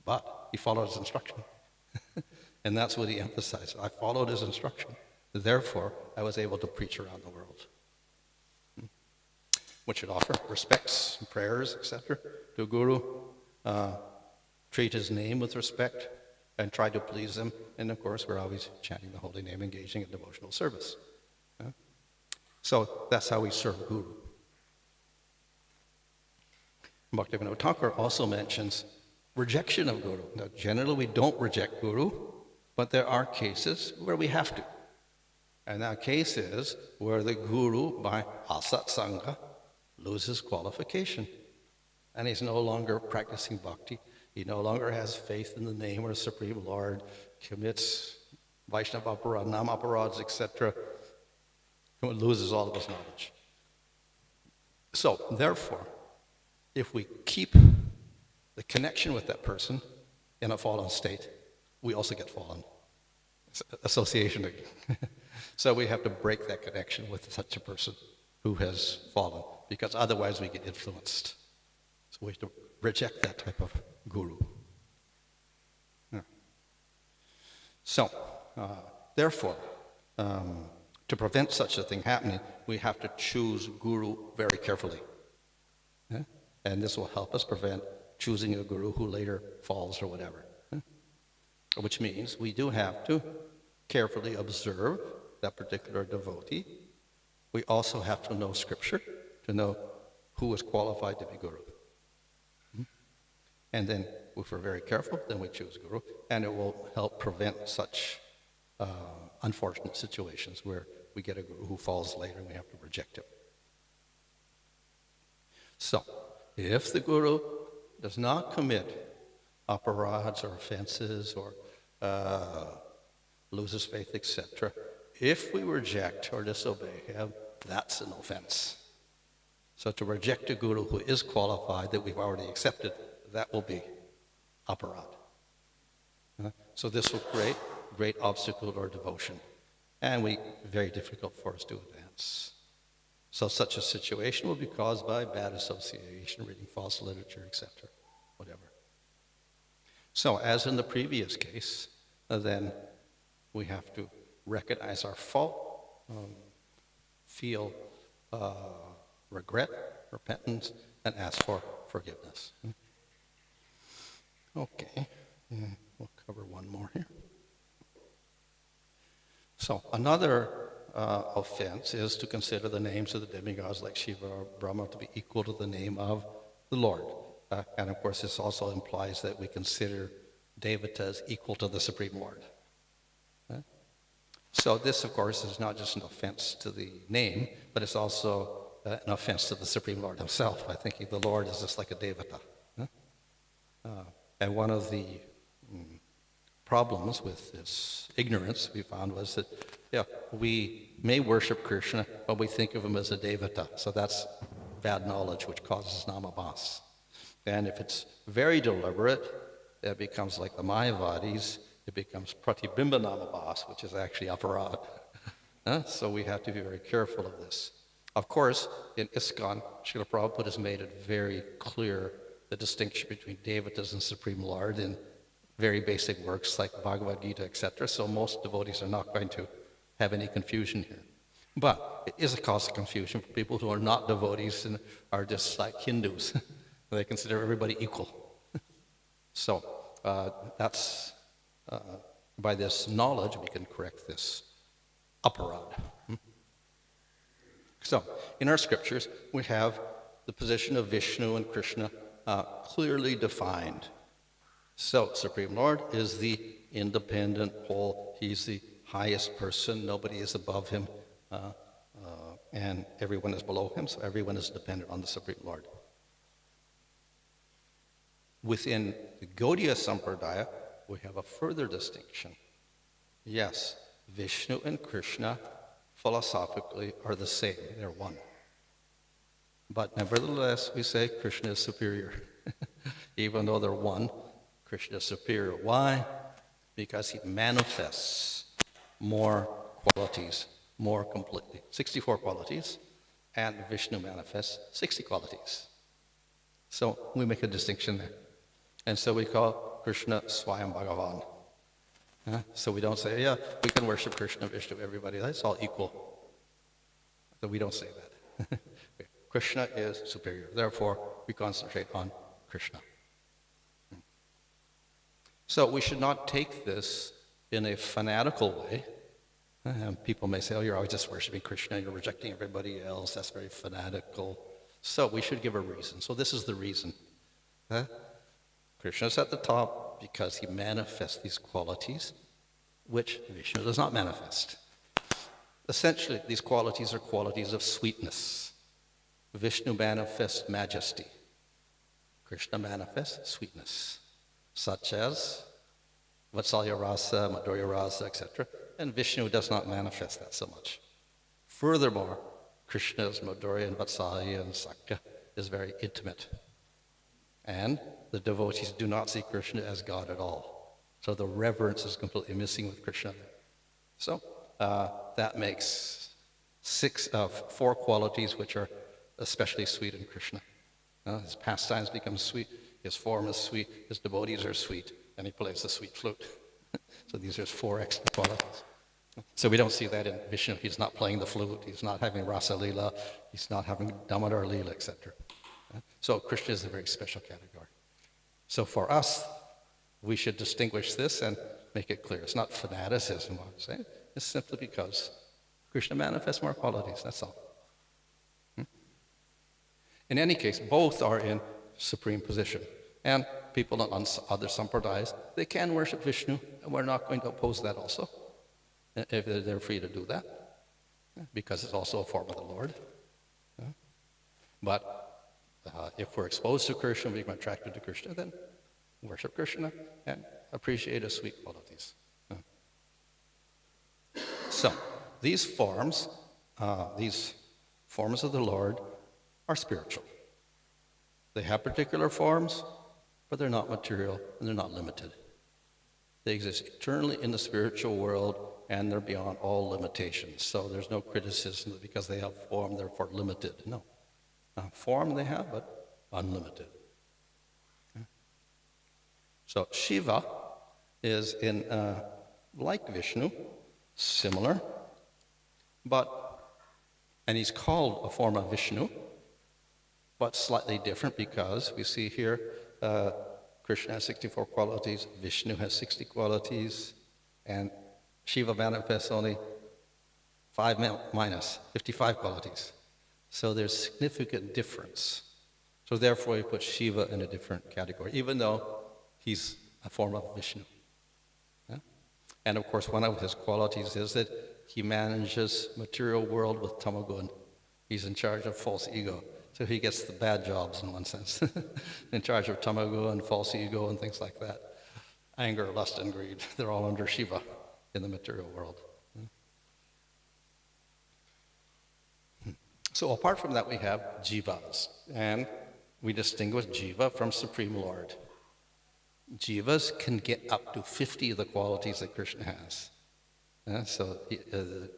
but he followed his instruction. And that's what he emphasized. I followed his instruction. Therefore, I was able to preach around the world. What should offer? Respects, prayers, etc. to a Guru. Treat his name with respect and try to please him. And of course, we're always chanting the holy name, engaging in devotional service. So that's how we serve Guru. Bhaktivinoda Thakur also mentions rejection of Guru. Now, generally, we don't reject Guru, but there are cases where we have to. And that case is where the Guru, by asatsanga, loses qualification. And he's no longer practicing bhakti. He no longer has faith in the name of the Supreme Lord, commits Vaishnava aparad, nama aparads, etc., loses all of his knowledge. So, therefore, if we keep the connection with that person in a fallen state, we also get fallen. It's association again. So we have to break that connection with such a person who has fallen, because otherwise we get influenced. So we have to reject that type of guru. Yeah. So, therefore, to prevent such a thing happening, we have to choose guru very carefully. Yeah? And this will help us prevent choosing a guru who later falls or whatever. Yeah? Which means we do have to carefully observe that particular devotee. We also have to know scripture to know who is qualified to be guru. And then, if we're very careful, then we choose guru, and it will help prevent such unfortunate situations where we get a guru who falls later and we have to reject him. So, if the guru does not commit aparads or offenses or loses faith, etc., if we reject or disobey him, that's an offense. So to reject a guru who is qualified, that we've already accepted, that will be aparad. So this will create great obstacle to our devotion, and very difficult for us to advance. So such a situation will be caused by bad association, reading false literature, etc., whatever. So as in the previous case, then we have to recognize our fault, feel regret, repentance, and ask for forgiveness. Okay, we'll cover one more here. So another offense is to consider the names of the demigods like Shiva or Brahma to be equal to the name of the Lord. And of course this also implies that we consider Devatas equal to the Supreme Lord. So this, of course, is not just an offense to the name, but it's also an offense to the Supreme Lord himself by thinking the Lord is just like a Devata. And one of the problems with this ignorance we found was that, we may worship Krishna, but we think of him as a Devata. So that's bad knowledge, which causes namabhas. And if it's very deliberate, it becomes like the Mayavadis. It becomes pratibimba namabhas, which is actually aparad. So we have to be very careful of this. Of course, in ISKCON, Srila Prabhupada has made it very clear the distinction between Devatas and Supreme Lord in very basic works like Bhagavad Gita, etc. So most devotees are not going to have any confusion here. But it is a cause of confusion for people who are not devotees and are just like Hindus. They consider everybody equal. So that's by this knowledge we can correct this aparad. So in our scriptures we have the position of Vishnu and Krishna clearly defined. So Supreme Lord is the independent whole. He's the highest person. Nobody is above him, and everyone is below him. So everyone is dependent on the Supreme Lord. Within the Gaudiya Sampradaya, we have a further distinction. Yes, Vishnu and Krishna philosophically are the same. They're one. But nevertheless, we say Krishna is superior. Even though they're one, Krishna is superior. Why? Because he manifests more qualities more completely. 64 qualities, and Vishnu manifests 60 qualities. So we make a distinction there. And so we call Krishna Swayam Bhagavan. So we don't say, we can worship Krishna, Vishnu, everybody. That's all equal. So we don't say that. Krishna is superior. Therefore, we concentrate on Krishna. So we should not take this in a fanatical way. And people may say, you're always just worshiping Krishna, you're rejecting everybody else. That's very fanatical. So we should give a reason. So this is the reason. Krishna is at the top because he manifests these qualities which Vishnu does not manifest. Essentially, these qualities are qualities of sweetness. Vishnu manifests majesty. Krishna manifests sweetness, such as Vatsalya rasa, Madhurya rasa, etc. And Vishnu does not manifest that so much. Furthermore, Krishna's Madhurya and Vatsalya and Sakya is very intimate. And the devotees do not see Krishna as God at all. So the reverence is completely missing with Krishna. So that makes 4 qualities which are especially sweet in Krishna. His pastimes become sweet, his form is sweet, his devotees are sweet, and he plays the sweet flute. So these are 4 extra qualities. So we don't see that in Vishnu. He's not playing the flute, he's not having rasa lila, he's not having damodar lila, etc. So Krishna is a very special category. So for us, we should distinguish this and make it clear. It's not fanaticism, I would say. It's simply because Krishna manifests more qualities, that's all. In any case, both are in supreme position. And people on other sampradayas, they can worship Vishnu, and we're not going to oppose that also, if they're free to do that, because it's also a form of the Lord. But if we're exposed to Krishna, we become attracted to Krishna, then worship Krishna and appreciate his sweet qualities. So, these forms of the Lord are spiritual. They have particular forms, but they're not material and they're not limited. They exist eternally in the spiritual world and they're beyond all limitations. So there's no criticism that because they have form, therefore limited. No. Form they have, but unlimited. So Shiva is like Vishnu, similar, and he's called a form of Vishnu, but slightly different because we see here Krishna has 64 qualities, Vishnu has 60 qualities, and Shiva manifests only 5 minus 55 qualities. So there's significant difference. So therefore we put Shiva in a different category, even though he's a form of Vishnu. Yeah? And of course one of his qualities is that he manages material world with tamagun. He's in charge of false ego. So he gets the bad jobs in one sense, in charge of tamagun and false ego and things like that. Anger, lust, and greed, they're all under Shiva in the material world. So apart from that, we have jivas, and we distinguish jiva from Supreme Lord. Jivas can get up to 50 of the qualities that Krishna has. So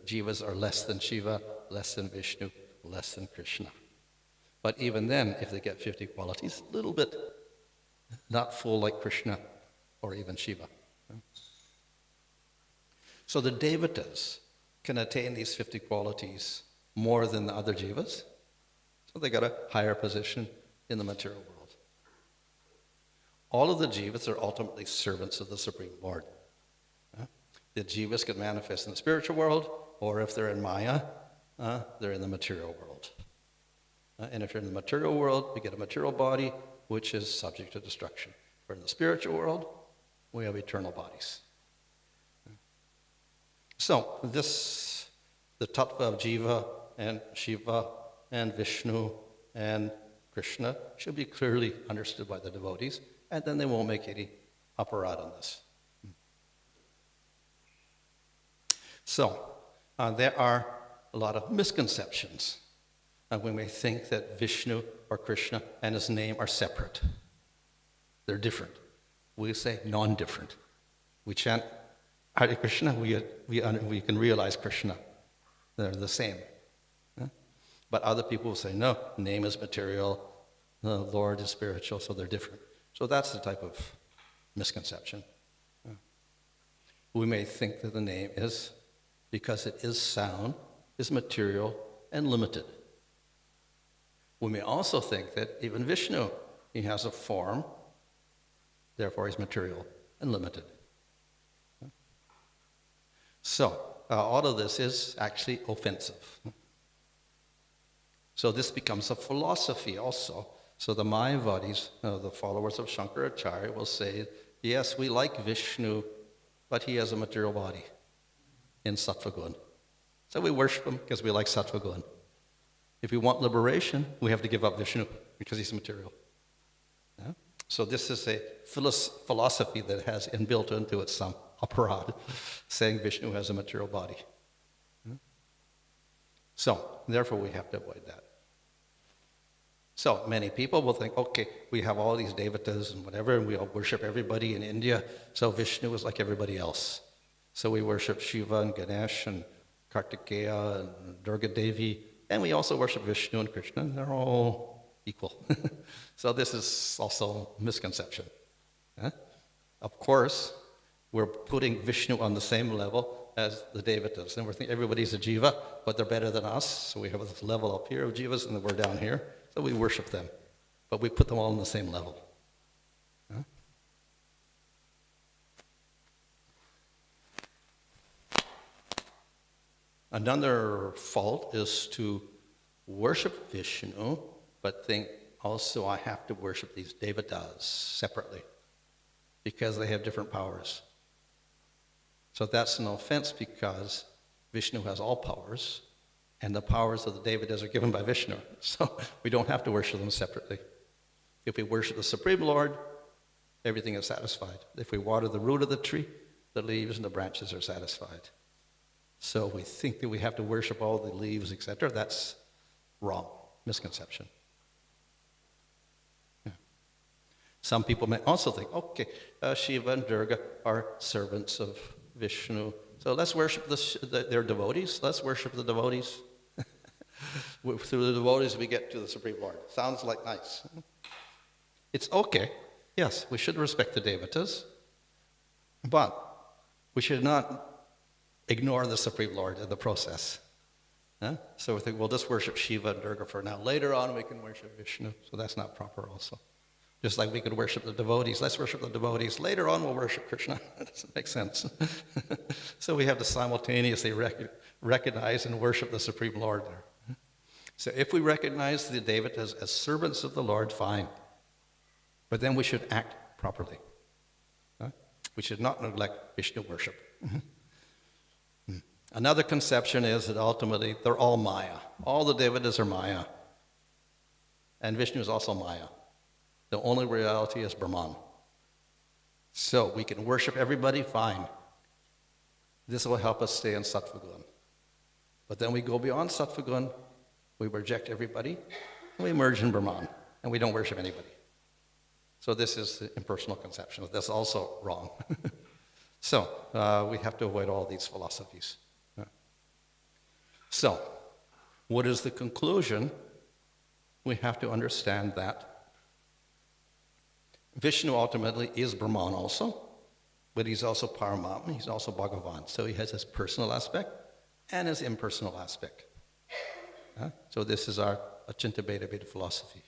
jivas are less than Shiva, less than Vishnu, less than Krishna. But even then, if they get 50 qualities, a little bit not full like Krishna or even Shiva. So the Devatas can attain these 50 qualities more than the other jivas. So they got a higher position in the material world. All of the jivas are ultimately servants of the Supreme Lord. The jivas can manifest in the spiritual world, or if they're in Maya, they're in the material world. And if you're in the material world, we get a material body, which is subject to destruction. If we're in the spiritual world, we have eternal bodies. So the tattva of Jiva and Shiva and Vishnu and Krishna should be clearly understood by the devotees, and then they won't make any aparad on this. So there are a lot of misconceptions. We may think that Vishnu or Krishna and his name are separate. They're different. We say non-different. We chant Hare Krishna, we can realize Krishna. They're the same. But other people will say, no, name is material, the Lord is spiritual, so they're different. So that's the type of misconception. We may think that the name is, because it is sound, is material and limited. We may also think that even Vishnu, he has a form, therefore he's material and limited. So, all of this is actually offensive. So this becomes a philosophy also So the Mayavadis, the followers of Shankaracharya, will say, yes, we like Vishnu, but he has a material body in Sattva Gun. So we worship him because we like Sattva Gun. If we want liberation, we have to give up Vishnu because he's material. Yeah? So this is a philosophy that has inbuilt into it some aparad, saying Vishnu has a material body. Yeah? So therefore we have to avoid that. So many people will think, okay, we have all these devatas and whatever, and we all worship everybody in India, so Vishnu is like everybody else. So we worship Shiva and Ganesh and Kartikeya and Durga Devi, and we also worship Vishnu and Krishna, and they're all equal. So this is also a misconception. Of course, we're putting Vishnu on the same level as the devatas, and we're thinking everybody's a jiva, but they're better than us, so we have this level up here of jivas, and then we're down here. So we worship them, but we put them all on the same level. Huh? Another fault is to worship Vishnu, but think also I have to worship these devatas separately because they have different powers. So that's an offense because Vishnu has all powers, and the powers of the devatas are given by Vishnu. So we don't have to worship them separately. If we worship the Supreme Lord, everything is satisfied. If we water the root of the tree, the leaves and the branches are satisfied. So we think that we have to worship all the leaves, etc. That's wrong, misconception. Yeah. Some people may also think, okay, Shiva and Durga are servants of Vishnu, so let's worship their devotees. Let's worship the devotees. Through the devotees, we get to the Supreme Lord. Sounds like nice. It's okay. Yes, we should respect the devatas, but we should not ignore the Supreme Lord in the process. So we think, we'll just worship Shiva and Durga for now. Later on, we can worship Vishnu. So that's not proper also. Just like we could worship the devotees. Let's worship the devotees. Later on, we'll worship Krishna. That doesn't make sense. So we have to simultaneously recognize and worship the Supreme Lord there. So if we recognize the devatas as servants of the Lord, fine. But then we should act properly. We should not neglect Vishnu worship. Another conception is that ultimately they're all Maya. All the devatas are Maya. And Vishnu is also Maya. The only reality is Brahman. So we can worship everybody, fine. This will help us stay in Sattva Gun. But then we go beyond Sattva Gun, we reject everybody, and we merge in Brahman, and we don't worship anybody. So this is the impersonal conception. That's also wrong. So we have to avoid all these philosophies. So what is the conclusion? We have to understand that Vishnu ultimately is Brahman also, but he's also Paramatma, he's also Bhagavan. So he has his personal aspect and his impersonal aspect. So this is our Achinta Bheda Bheda philosophy.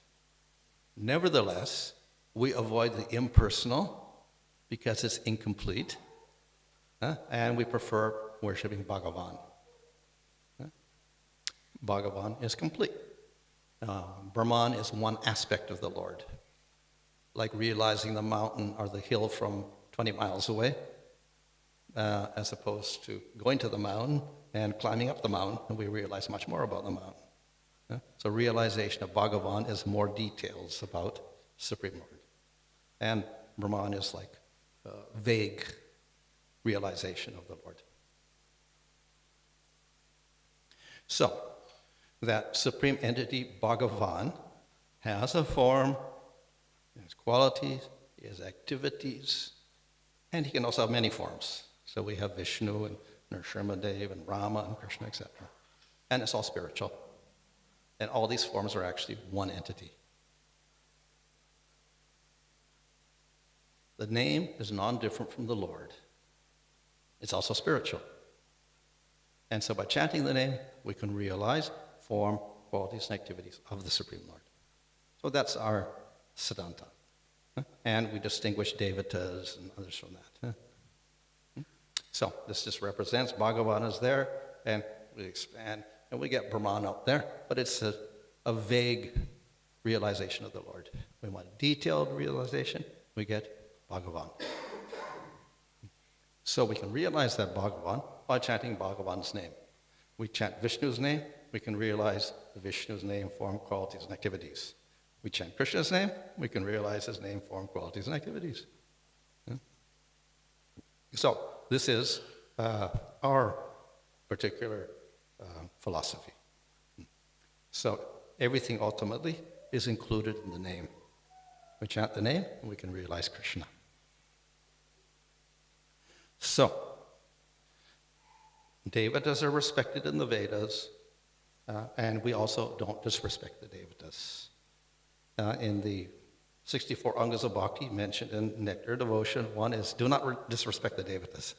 Nevertheless, we avoid the impersonal because it's incomplete, and we prefer worshipping Bhagavan. Bhagavan is complete. Brahman is one aspect of the Lord. Like realizing the mountain or the hill from 20 miles away, as opposed to going to the mountain and climbing up the mountain, and we realize much more about the mountain. So realization of Bhagavan is more details about Supreme Lord. And Brahman is like vague realization of the Lord. So, that Supreme Entity, Bhagavan, has a form, his qualities, his activities, and he can also have many forms. So we have Vishnu and Nrsimhadev and Rama and Krishna, etc. And it's all spiritual. And all these forms are actually one entity. The name is non-different from the Lord. It's also spiritual. And so by chanting the name, we can realize form, qualities, and activities of the Supreme Lord. So that's our Siddhanta. And we distinguish devatas and others from that. So this just represents Bhagavan is there, and we expand, and we get Brahman up there, but it's a vague realization of the Lord. We want detailed realization, we get Bhagavan. So we can realize that Bhagavan by chanting Bhagavan's name. We chant Vishnu's name, we can realize Vishnu's name, form, qualities, and activities. We chant Krishna's name, we can realize his name, form, qualities, and activities. So this is our particular philosophy. So everything ultimately is included in the name. We chant the name, and we can realize Krishna. So, Devatas are respected in the Vedas, and we also don't disrespect the Devatas. In the 64 Angas of Bhakti mentioned in Nectar Devotion, one is do not disrespect the Devatas.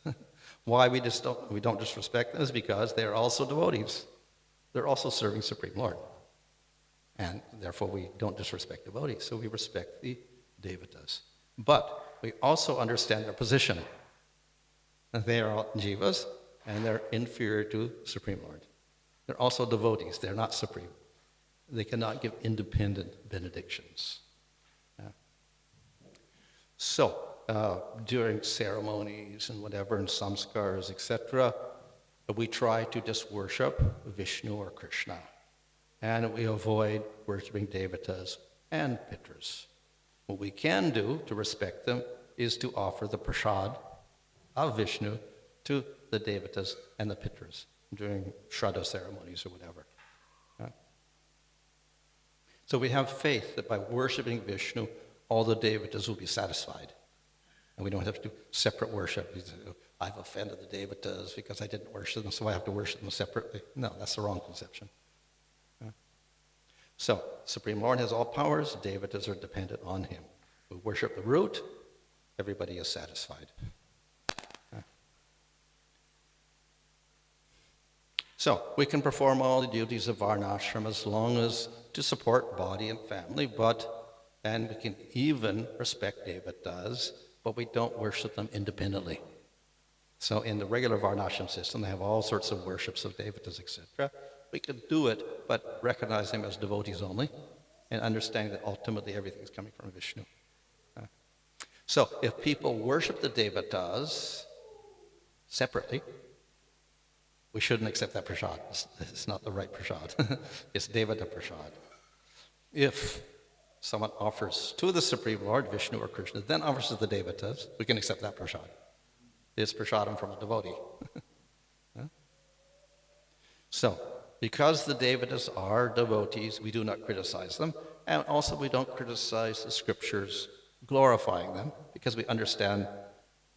Why we don't disrespect them is because they are also devotees. They're also serving Supreme Lord. And therefore we don't disrespect devotees, so we respect the Devatas. But we also understand their position. They are jivas, and they're inferior to Supreme Lord. They're also devotees, they're not supreme. They cannot give independent benedictions. So, during ceremonies and whatever, and samskars, etc., we try to just worship Vishnu or Krishna. And we avoid worshiping Devatas and Pitras. What we can do to respect them is to offer the prasad of Vishnu to the Devatas and the Pitras during Shraddha ceremonies or whatever. So we have faith that by worshiping Vishnu, all the Devatas will be satisfied. And we don't have to do separate worship. I've offended the Devatas because I didn't worship them, so I have to worship them separately. No, that's the wrong conception. So, Supreme Lord has all powers, Devatas are dependent on him. We worship the root, everybody is satisfied. So, we can perform all the duties of varnashram as long as to support body and family, and we can even respect Devatas, but we don't worship them independently. So in the regular varnashram system, they have all sorts of worships of Devatas, etc. We could do it, but recognize them as devotees only, and understanding that ultimately everything is coming from Vishnu. So if people worship the Devatas separately, we shouldn't accept that prasad. It's not the right prasad. It's Devata prasad. If someone offers to the Supreme Lord, Vishnu or Krishna, then offers to the Devatas, we can accept that prasad. It's prasadam from a devotee. So, because the Devatas are devotees, we do not criticize them, and also we don't criticize the scriptures glorifying them, because we understand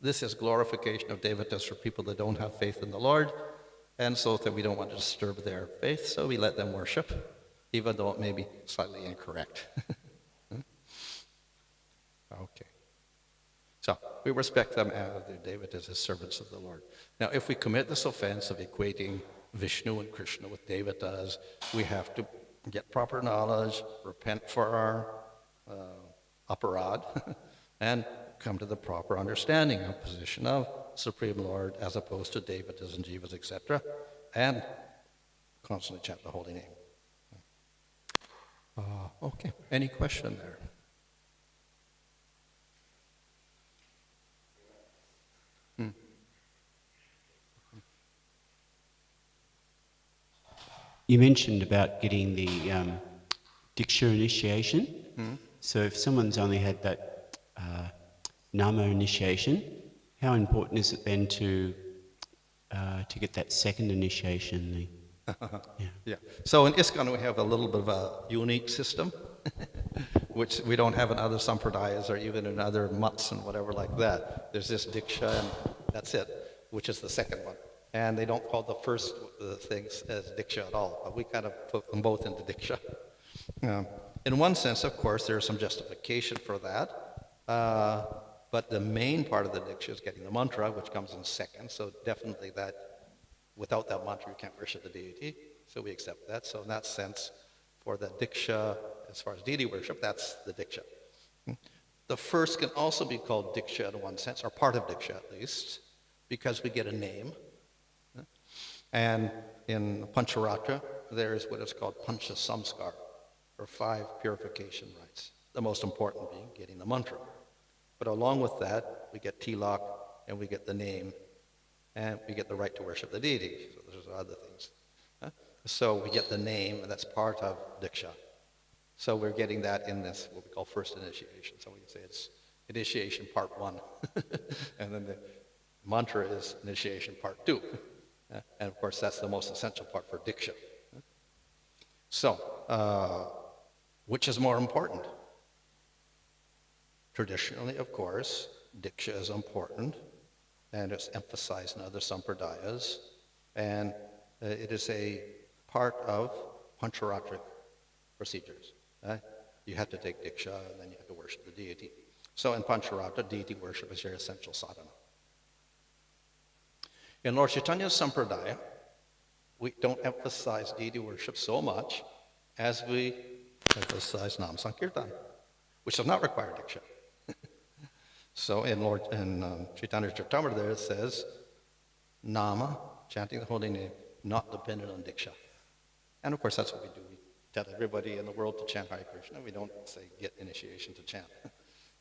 this is glorification of Devatas for people that don't have faith in the Lord, and so that we don't want to disturb their faith, so we let them worship, even though it may be slightly incorrect. Okay. So, we respect them as the Devatas as servants of the Lord. Now, if we commit this offense of equating Vishnu and Krishna with Devatas, we have to get proper knowledge, repent for our aparad, and come to the proper understanding of position of Supreme Lord as opposed to Devatas and Jivas, etc., and constantly chant the holy name. Okay, any question there? You mentioned about getting the Diksha initiation. Mm-hmm. So if someone's only had that Nama initiation, how important is it then to get that second initiation? Yeah. So in ISKCON we have a little bit of a unique system, which we don't have in other sampradayas or even in other mutts and whatever like that. There's this Diksha and that's it, which is the second one. And they don't call the first things as Diksha at all, but we kind of put them both into Diksha. In one sense, of course, there's some justification for that, but the main part of the Diksha is getting the mantra, which comes in second, so definitely that, without that mantra, you can't worship the deity, so we accept that. So in that sense, for the Diksha, as far as deity worship, that's the Diksha. The first can also be called Diksha in one sense, or part of Diksha at least, because we get a name. And in Pancharatra, there is what is called Pancha Samskar. or 5 purification rites, the most important being getting the mantra. But along with that, we get tilak, and we get the name, and we get the right to worship the deity. So there's other things. So we get the name, and that's part of Diksha. So we're getting that in this, what we call first initiation. So we can say it's initiation part 1. And then the mantra is initiation part 2. And of course, that's the most essential part for Diksha. So, which is more important? Traditionally, of course, Diksha is important, and it's emphasized in other sampradayas, and it is a part of pancharatric procedures. You have to take Diksha, and then you have to worship the deity. So in Pancharatra, deity worship is your essential sadhana. In Lord Chaitanya's sampradaya, we don't emphasize deity worship so much as we emphasize Nam Sankirtan, which does not require Diksha. So in Chaitanya's Charitamrita there it says, Nama, chanting the holy name, not dependent on Diksha. And of course that's what we do. We tell everybody in the world to chant Hare Krishna. We don't say get initiation to chant.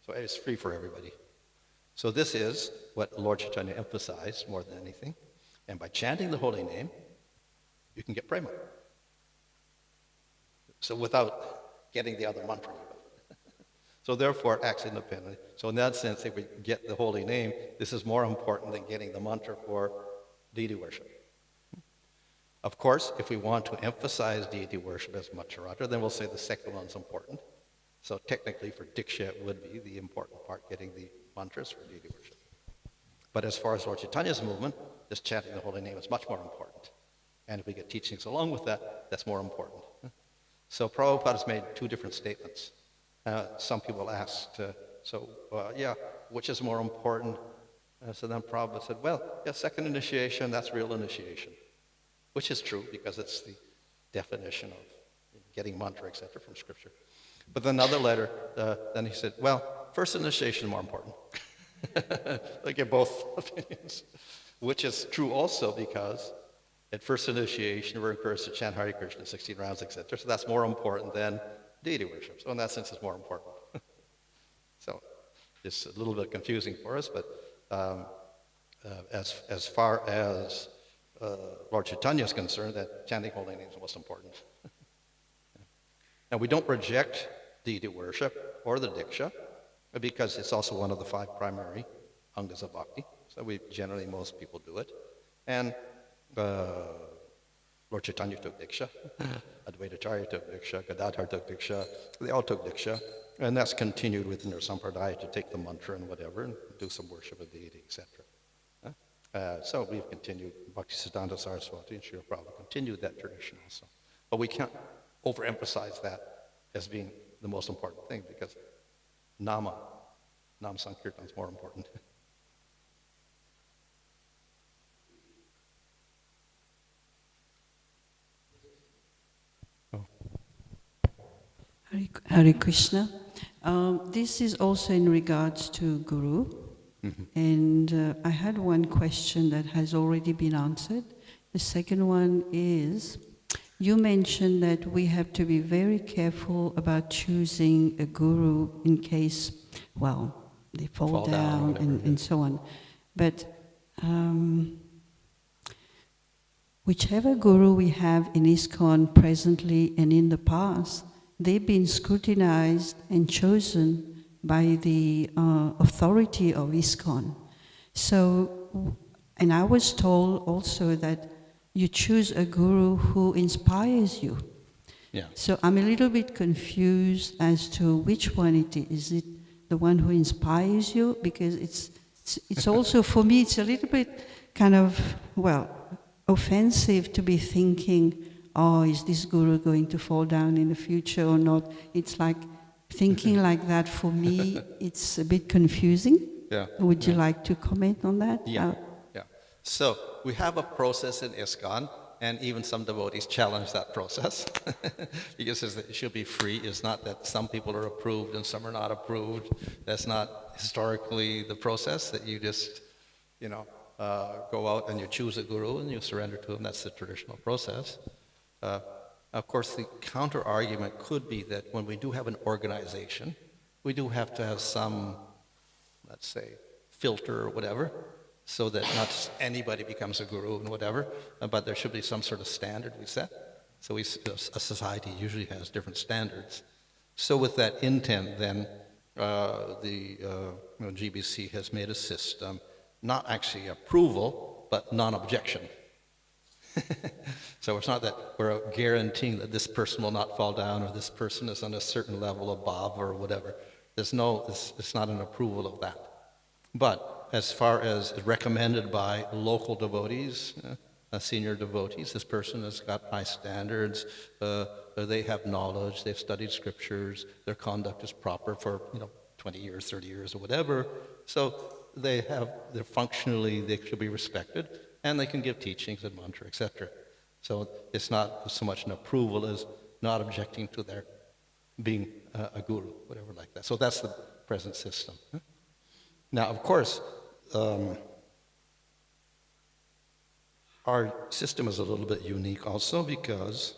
So it's free for everybody. So this is what Lord Chaitanya emphasized more than anything. And by chanting the holy name, you can get prema. So without getting the other mantra. So therefore it acts independently. So in that sense, if we get the holy name, this is more important than getting the mantra for deity worship. Of course, if we want to emphasize deity worship as Macharatra, then we'll say the second one's important. So technically for Diksha, it would be the important part, getting the mantras for deity worship. But as far as Lord Chaitanya's movement, just chanting the holy name is much more important. And if we get teachings along with that, that's more important. So Prabhupada has made 2 different statements. Some people asked, which is more important? So then Prabhupada said, second initiation, that's real initiation. Which is true, because it's the definition of getting mantra, etc., from Scripture. But then another letter, then he said, first initiation is more important. They get both opinions. Which is true also, because at first initiation, we're encouraged to chant Hare Krishna 16 rounds, etc. So that's more important than deity worship. So in that sense, it's more important. So it's a little bit confusing for us, but as far as Lord Chaitanya is concerned, that chanting holy name is the most important. Now, we don't reject deity worship or the Diksha, because it's also one of the 5 primary angas of bhakti. So most people do it. And Lord Chaitanya took Diksha, Advaitacharya took Diksha, Gadadhar took Diksha, they all took Diksha, and that's continued within their sampradaya to take the mantra and whatever, and do some worship of deity, etc. So we've continued, Bhaktisiddhanta Saraswati and Srila Prabhupada continued that tradition also. But we can't overemphasize that as being the most important thing, because Nam Sankirtan is more important. Hare Krishna. This is also in regards to Guru. Mm-hmm. And I had one question that has already been answered. The second one is, you mentioned that we have to be very careful about choosing a Guru in case, they fall down and so on. But whichever Guru we have in ISKCON presently and in the past, they've been scrutinized and chosen by the authority of ISKCON. So, and I was told also that you choose a Guru who inspires you. Yeah. So I'm a little bit confused as to which one it is. Is it the one who inspires you? Because it's also, for me, it's a little bit kind of, offensive to be thinking, is this Guru going to fall down in the future or not? It's like, thinking like that for me, it's a bit confusing. Yeah. Would you like to comment on that? Yeah. So we have a process in ISKCON, and even some devotees challenge that process because it should be free. It's not that some people are approved and some are not approved. That's not historically the process, that you just, go out and you choose a Guru and you surrender to him. That's the traditional process. Of course, the counter-argument could be that when we do have an organization, we do have to have some, let's say, filter or whatever, so that not just anybody becomes a guru and whatever, but there should be some sort of standard we set. So a society usually has different standards. So with that intent, then, GBC has made a system, not actually approval, but non-objection. So it's not that we're guaranteeing that this person will not fall down or this person is on a certain level above or whatever. It's not an approval of that. But as far as recommended by local devotees, senior devotees, this person has got high standards, they have knowledge, they've studied scriptures, their conduct is proper for 20 years, 30 years or whatever. So they should be respected, and they can give teachings and mantra, etc. So it's not so much an approval as not objecting to their being a guru, whatever like that. So that's the present system. Now, of course, our system is a little bit unique also because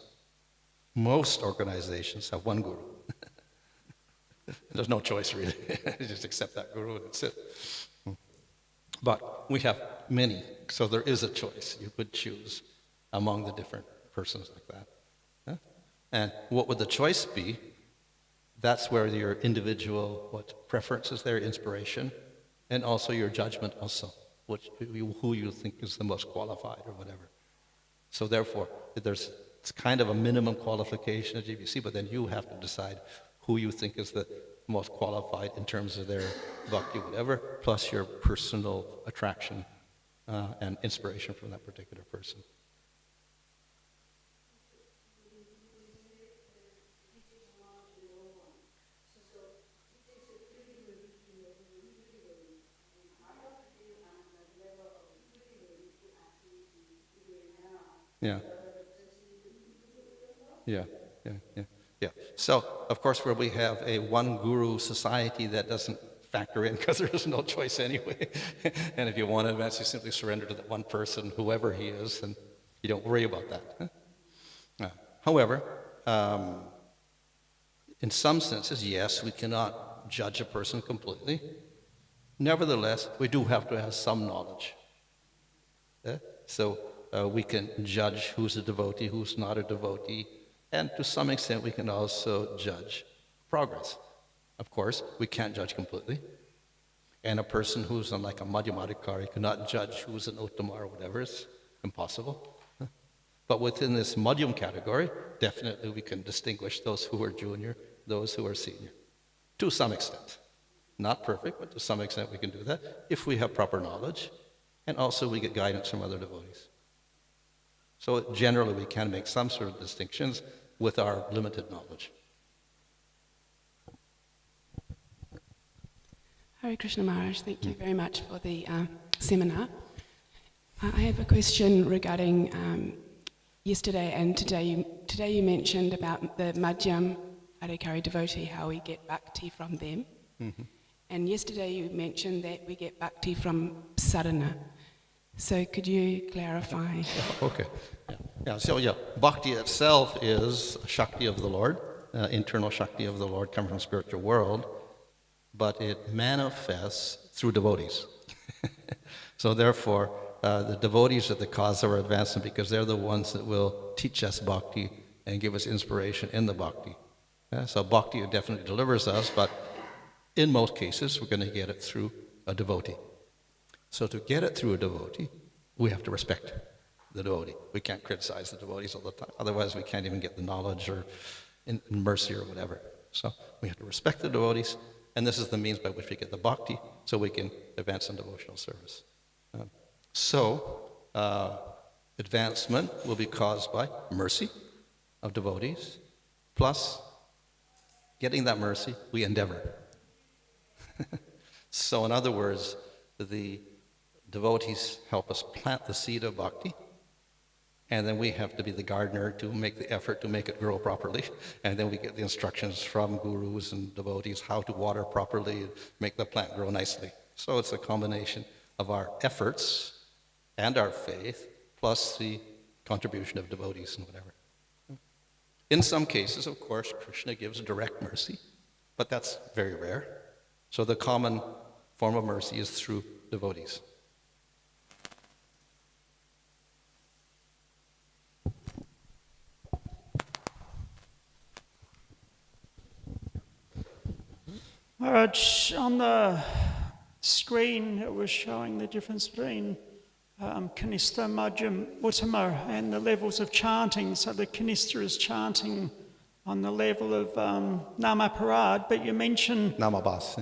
most organizations have one guru. There's no choice really. You just accept that guru and that's it. But we have many, so there is a choice. You could choose among the different persons like that. And what would the choice be? That's where your individual preference is there, inspiration, and also your judgment also, who you think is the most qualified or whatever. So therefore, it's kind of a minimum qualification at GBC, but then you have to decide who you think is the most qualified in terms of their bhakti, whatever, plus your personal attraction and inspiration from that particular person. Yeah. So, of course, where we have a one guru society, that doesn't factor in because there is no choice anyway. And if you want to advance, you simply surrender to that one person, whoever he is, and you don't worry about that. However, in some senses, yes, we cannot judge a person completely. Nevertheless, we do have to have some knowledge. So we can judge who's a devotee, who's not a devotee, and to some extent we can also judge progress. Of course, we can't judge completely. And a person who's on like a madhyamadikari cannot judge who's an uttama or whatever. It's impossible. But within this madhyam category, definitely we can distinguish those who are junior, those who are senior, to some extent. Not perfect, but to some extent we can do that if we have proper knowledge, and also we get guidance from other devotees. So generally we can make some sort of distinctions with our limited knowledge. Hare Krishna Maharaj, thank you very much for the seminar. I have a question regarding yesterday and today. Today you mentioned about the Madhyam Adhikari devotee, how we get bhakti from them. Mm-hmm. And yesterday you mentioned that we get bhakti from sadhana. So could you clarify? Okay. So bhakti itself is Shakti of the Lord, internal Shakti of the Lord coming from the spiritual world, but it manifests through devotees. So therefore, the devotees are the cause of our advancement because they're the ones that will teach us bhakti and give us inspiration in the bhakti. So bhakti definitely delivers us, but in most cases, we're going to get it through a devotee. So to get it through a devotee, we have to respect the devotee. We can't criticize the devotees all the time. Otherwise, we can't even get the knowledge or in mercy or whatever. So we have to respect the devotees, and this is the means by which we get the bhakti, so we can advance in devotional service. Advancement will be caused by mercy of devotees, plus getting that mercy, we endeavor. So in other words, the devotees help us plant the seed of bhakti, and then we have to be the gardener to make the effort to make it grow properly, and then we get the instructions from gurus and devotees how to water properly and make the plant grow nicely. So it's a combination of our efforts and our faith, plus the contribution of devotees and whatever. In some cases, of course, Krishna gives direct mercy, but that's very rare. So the common form of mercy is through devotees. Maharaj, on the screen it was showing the difference between Kanistha, Madhyam, Uttama and the levels of chanting. So the Kanistha is chanting on the level of Namaparad, but you mentioned... Namabas.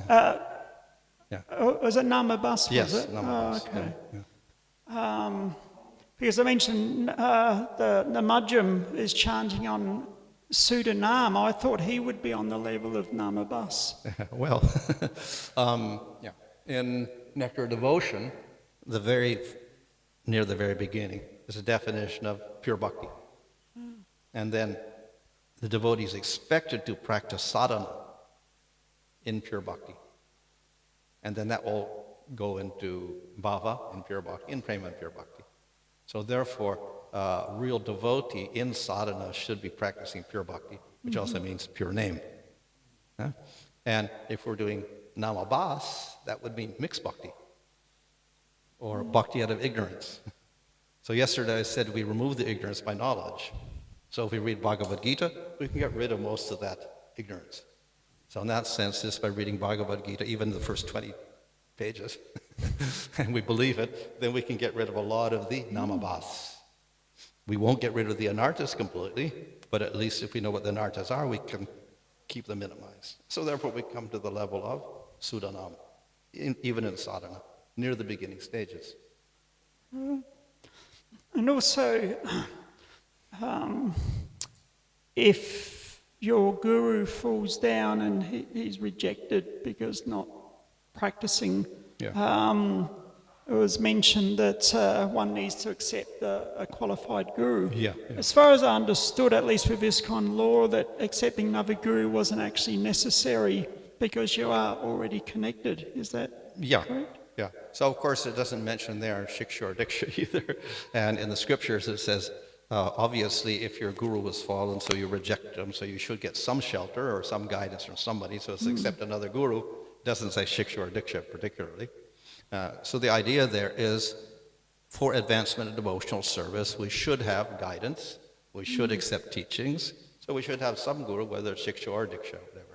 Was it Namabas? Yes, was it? Namabas. Oh, okay. Yeah. Because I mentioned the Madhyam is chanting on Sudanam. I thought he would be on the level of Namabas. Well, in Nectar Devotion, near the very beginning, is a definition of pure bhakti. And then the devotee is expected to practice sadhana in pure bhakti. And then that will go into bhava in pure bhakti, and prema in pure bhakti. So therefore, real devotee in sadhana should be practicing pure bhakti, which also means pure name. And if we're doing namabas, that would mean mixed bhakti, or bhakti out of ignorance. So yesterday I said we remove the ignorance by knowledge. So if we read Bhagavad Gita, we can get rid of most of that ignorance. So in that sense, just by reading Bhagavad Gita, even the first 20 pages, and we believe it, then we can get rid of a lot of the namabas. We won't get rid of the anarthas completely, but at least if we know what the anarthas are, we can keep them minimized. So therefore we come to the level of Sudanam, even in sadhana, near the beginning stages. And also, if your guru falls down and he's rejected because not practicing, it was mentioned that one needs to accept a qualified guru. As far as I understood, at least with ISKCON law, that accepting another guru wasn't actually necessary because you are already connected. Is that correct? Yeah. So of course it doesn't mention there shiksha or diksha either. And in the scriptures it says, obviously if your guru was fallen, so you reject him, so you should get some shelter or some guidance from somebody, so it's accept another guru. It doesn't say shiksha or diksha particularly. So the idea there is, for advancement of devotional service, we should have guidance, we should accept teachings, so we should have some guru, whether it's shiksha or diksha, whatever.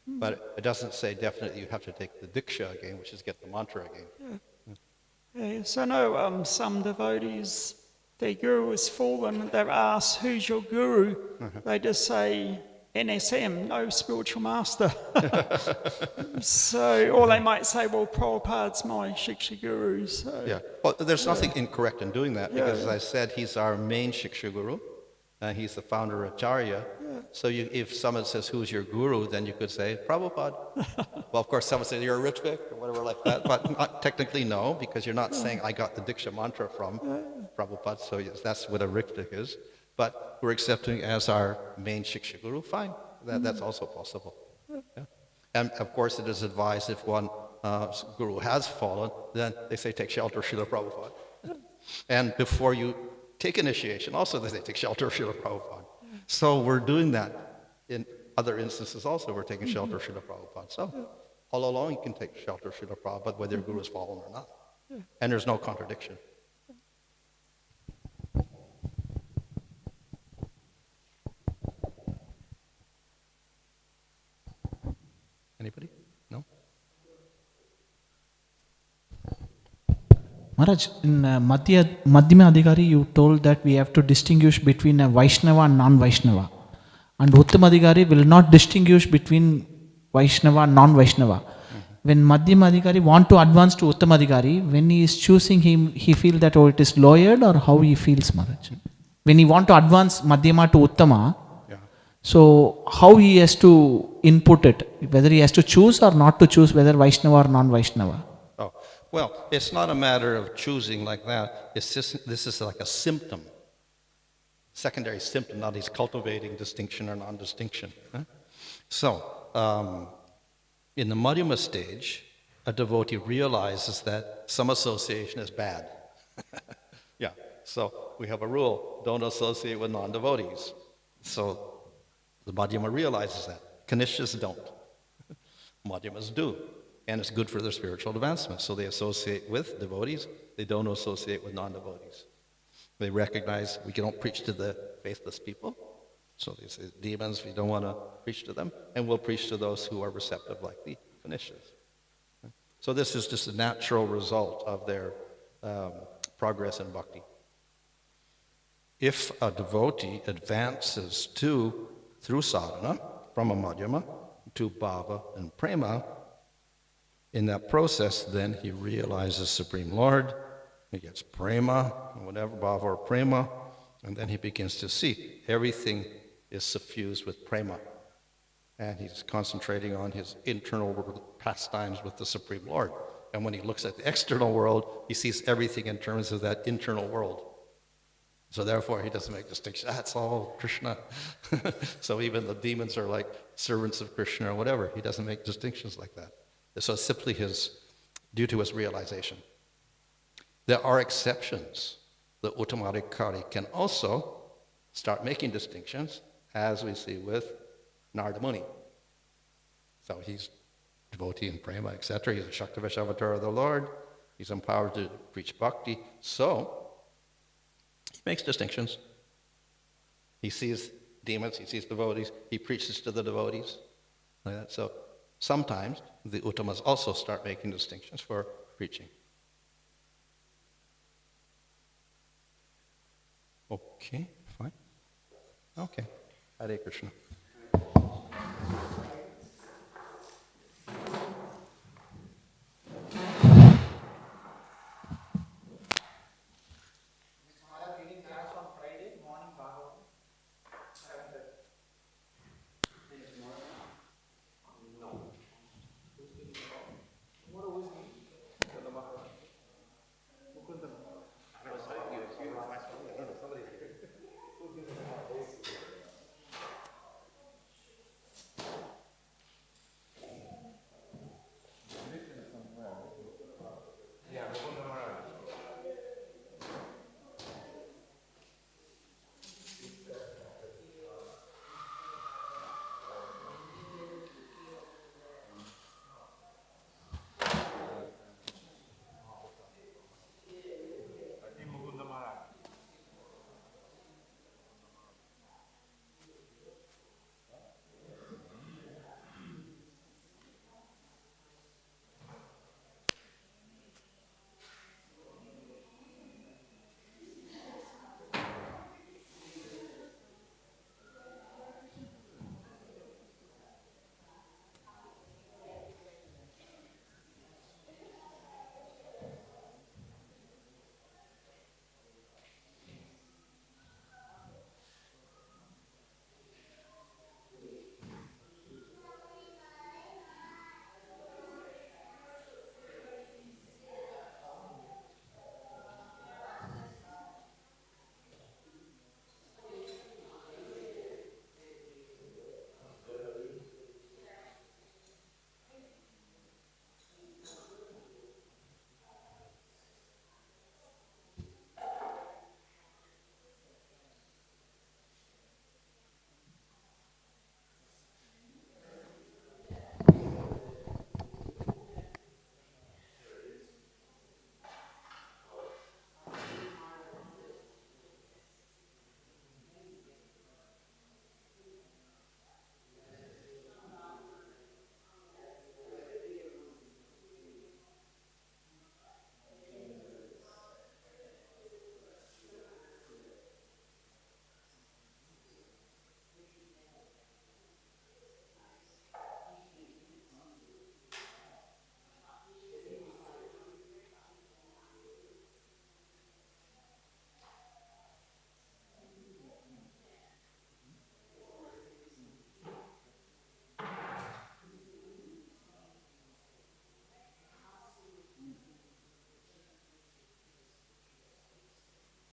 But it doesn't say definitely you have to take the diksha again, which is get the mantra again. So I know some devotees, their guru has fallen, they're asked, who's your guru? They just say, NSM, no spiritual master. So, or they might say, well, Prabhupada's my Shiksha guru. So, well, there's nothing incorrect in doing that, because as I said, he's our main Shiksha guru. He's the founder of Acharya. So if someone says, who's your guru, then you could say, Prabhupada. Well, of course, someone says, you're a Ritvik, or whatever like that. But not, technically, no, because you're not saying, I got the Diksha mantra from Prabhupada. So yes, that's what a Ritvik is. But we're accepting as our main Shiksha guru, fine. That's also possible. Yeah. And of course, it is advised if one guru has fallen, then they say, take shelter of Srila Prabhupada. And before you take initiation, also they say, take shelter of Srila Prabhupada. So we're doing that in other instances also. We're taking shelter of Srila Prabhupada. So all along you can take shelter of Srila Prabhupada, whether your guru is fallen or not. And there's no contradiction. Anybody? No? Maharaj, in Madhyama Adhikari, you told that we have to distinguish between a Vaishnava and non-Vaishnava. And Uttama Adhikari will not distinguish between Vaishnava and non-Vaishnava. When Madhyama Adhikari want to advance to Uttama Adhikari, when he is choosing him, he feels that, oh, it is lowered, or how he feels, Maharaj? When he want to advance Madhyama to Uttama, so how he has to input it, whether he has to choose or not to choose, whether Vaishnava or non-Vaishnava? Oh, well, it's not a matter of choosing like that. It's just, this is like a symptom, secondary symptom, not he's cultivating distinction or non-distinction. So, in the Madhyama stage, a devotee realizes that some association is bad. So we have a rule, don't associate with non-devotees. So The Madhyama realizes that. Kanishas don't. Madhyamas do. And it's good for their spiritual advancement. So they associate with devotees. They don't associate with non-devotees. They recognize we don't preach to the faithless people. So they say, demons, we don't want to preach to them. And we'll preach to those who are receptive, like the Kanishas. So this is just a natural result of their progress in bhakti. If a devotee advances through sadhana, from a madhyama to bhava and prema, in that process, then he realizes Supreme Lord, he gets prema, whatever, bhava or prema, and then he begins to see everything is suffused with prema. And he's concentrating on his internal pastimes with the Supreme Lord. And when he looks at the external world, he sees everything in terms of that internal world. So therefore, he doesn't make distinction. That's all Krishna. So even the demons are like servants of Krishna or whatever. He doesn't make distinctions like that. So it's simply due to his realization. There are exceptions. The uttama can also start making distinctions, as we see with Narada Muni. So he's devotee in prema, etc. He's a Shaktavesh avatar of the Lord. He's empowered to preach bhakti. So he makes distinctions. He sees demons, he sees devotees, he preaches to the devotees. Like that. So sometimes the uttamas also start making distinctions for preaching. Okay, fine. Okay. Hare Krishna.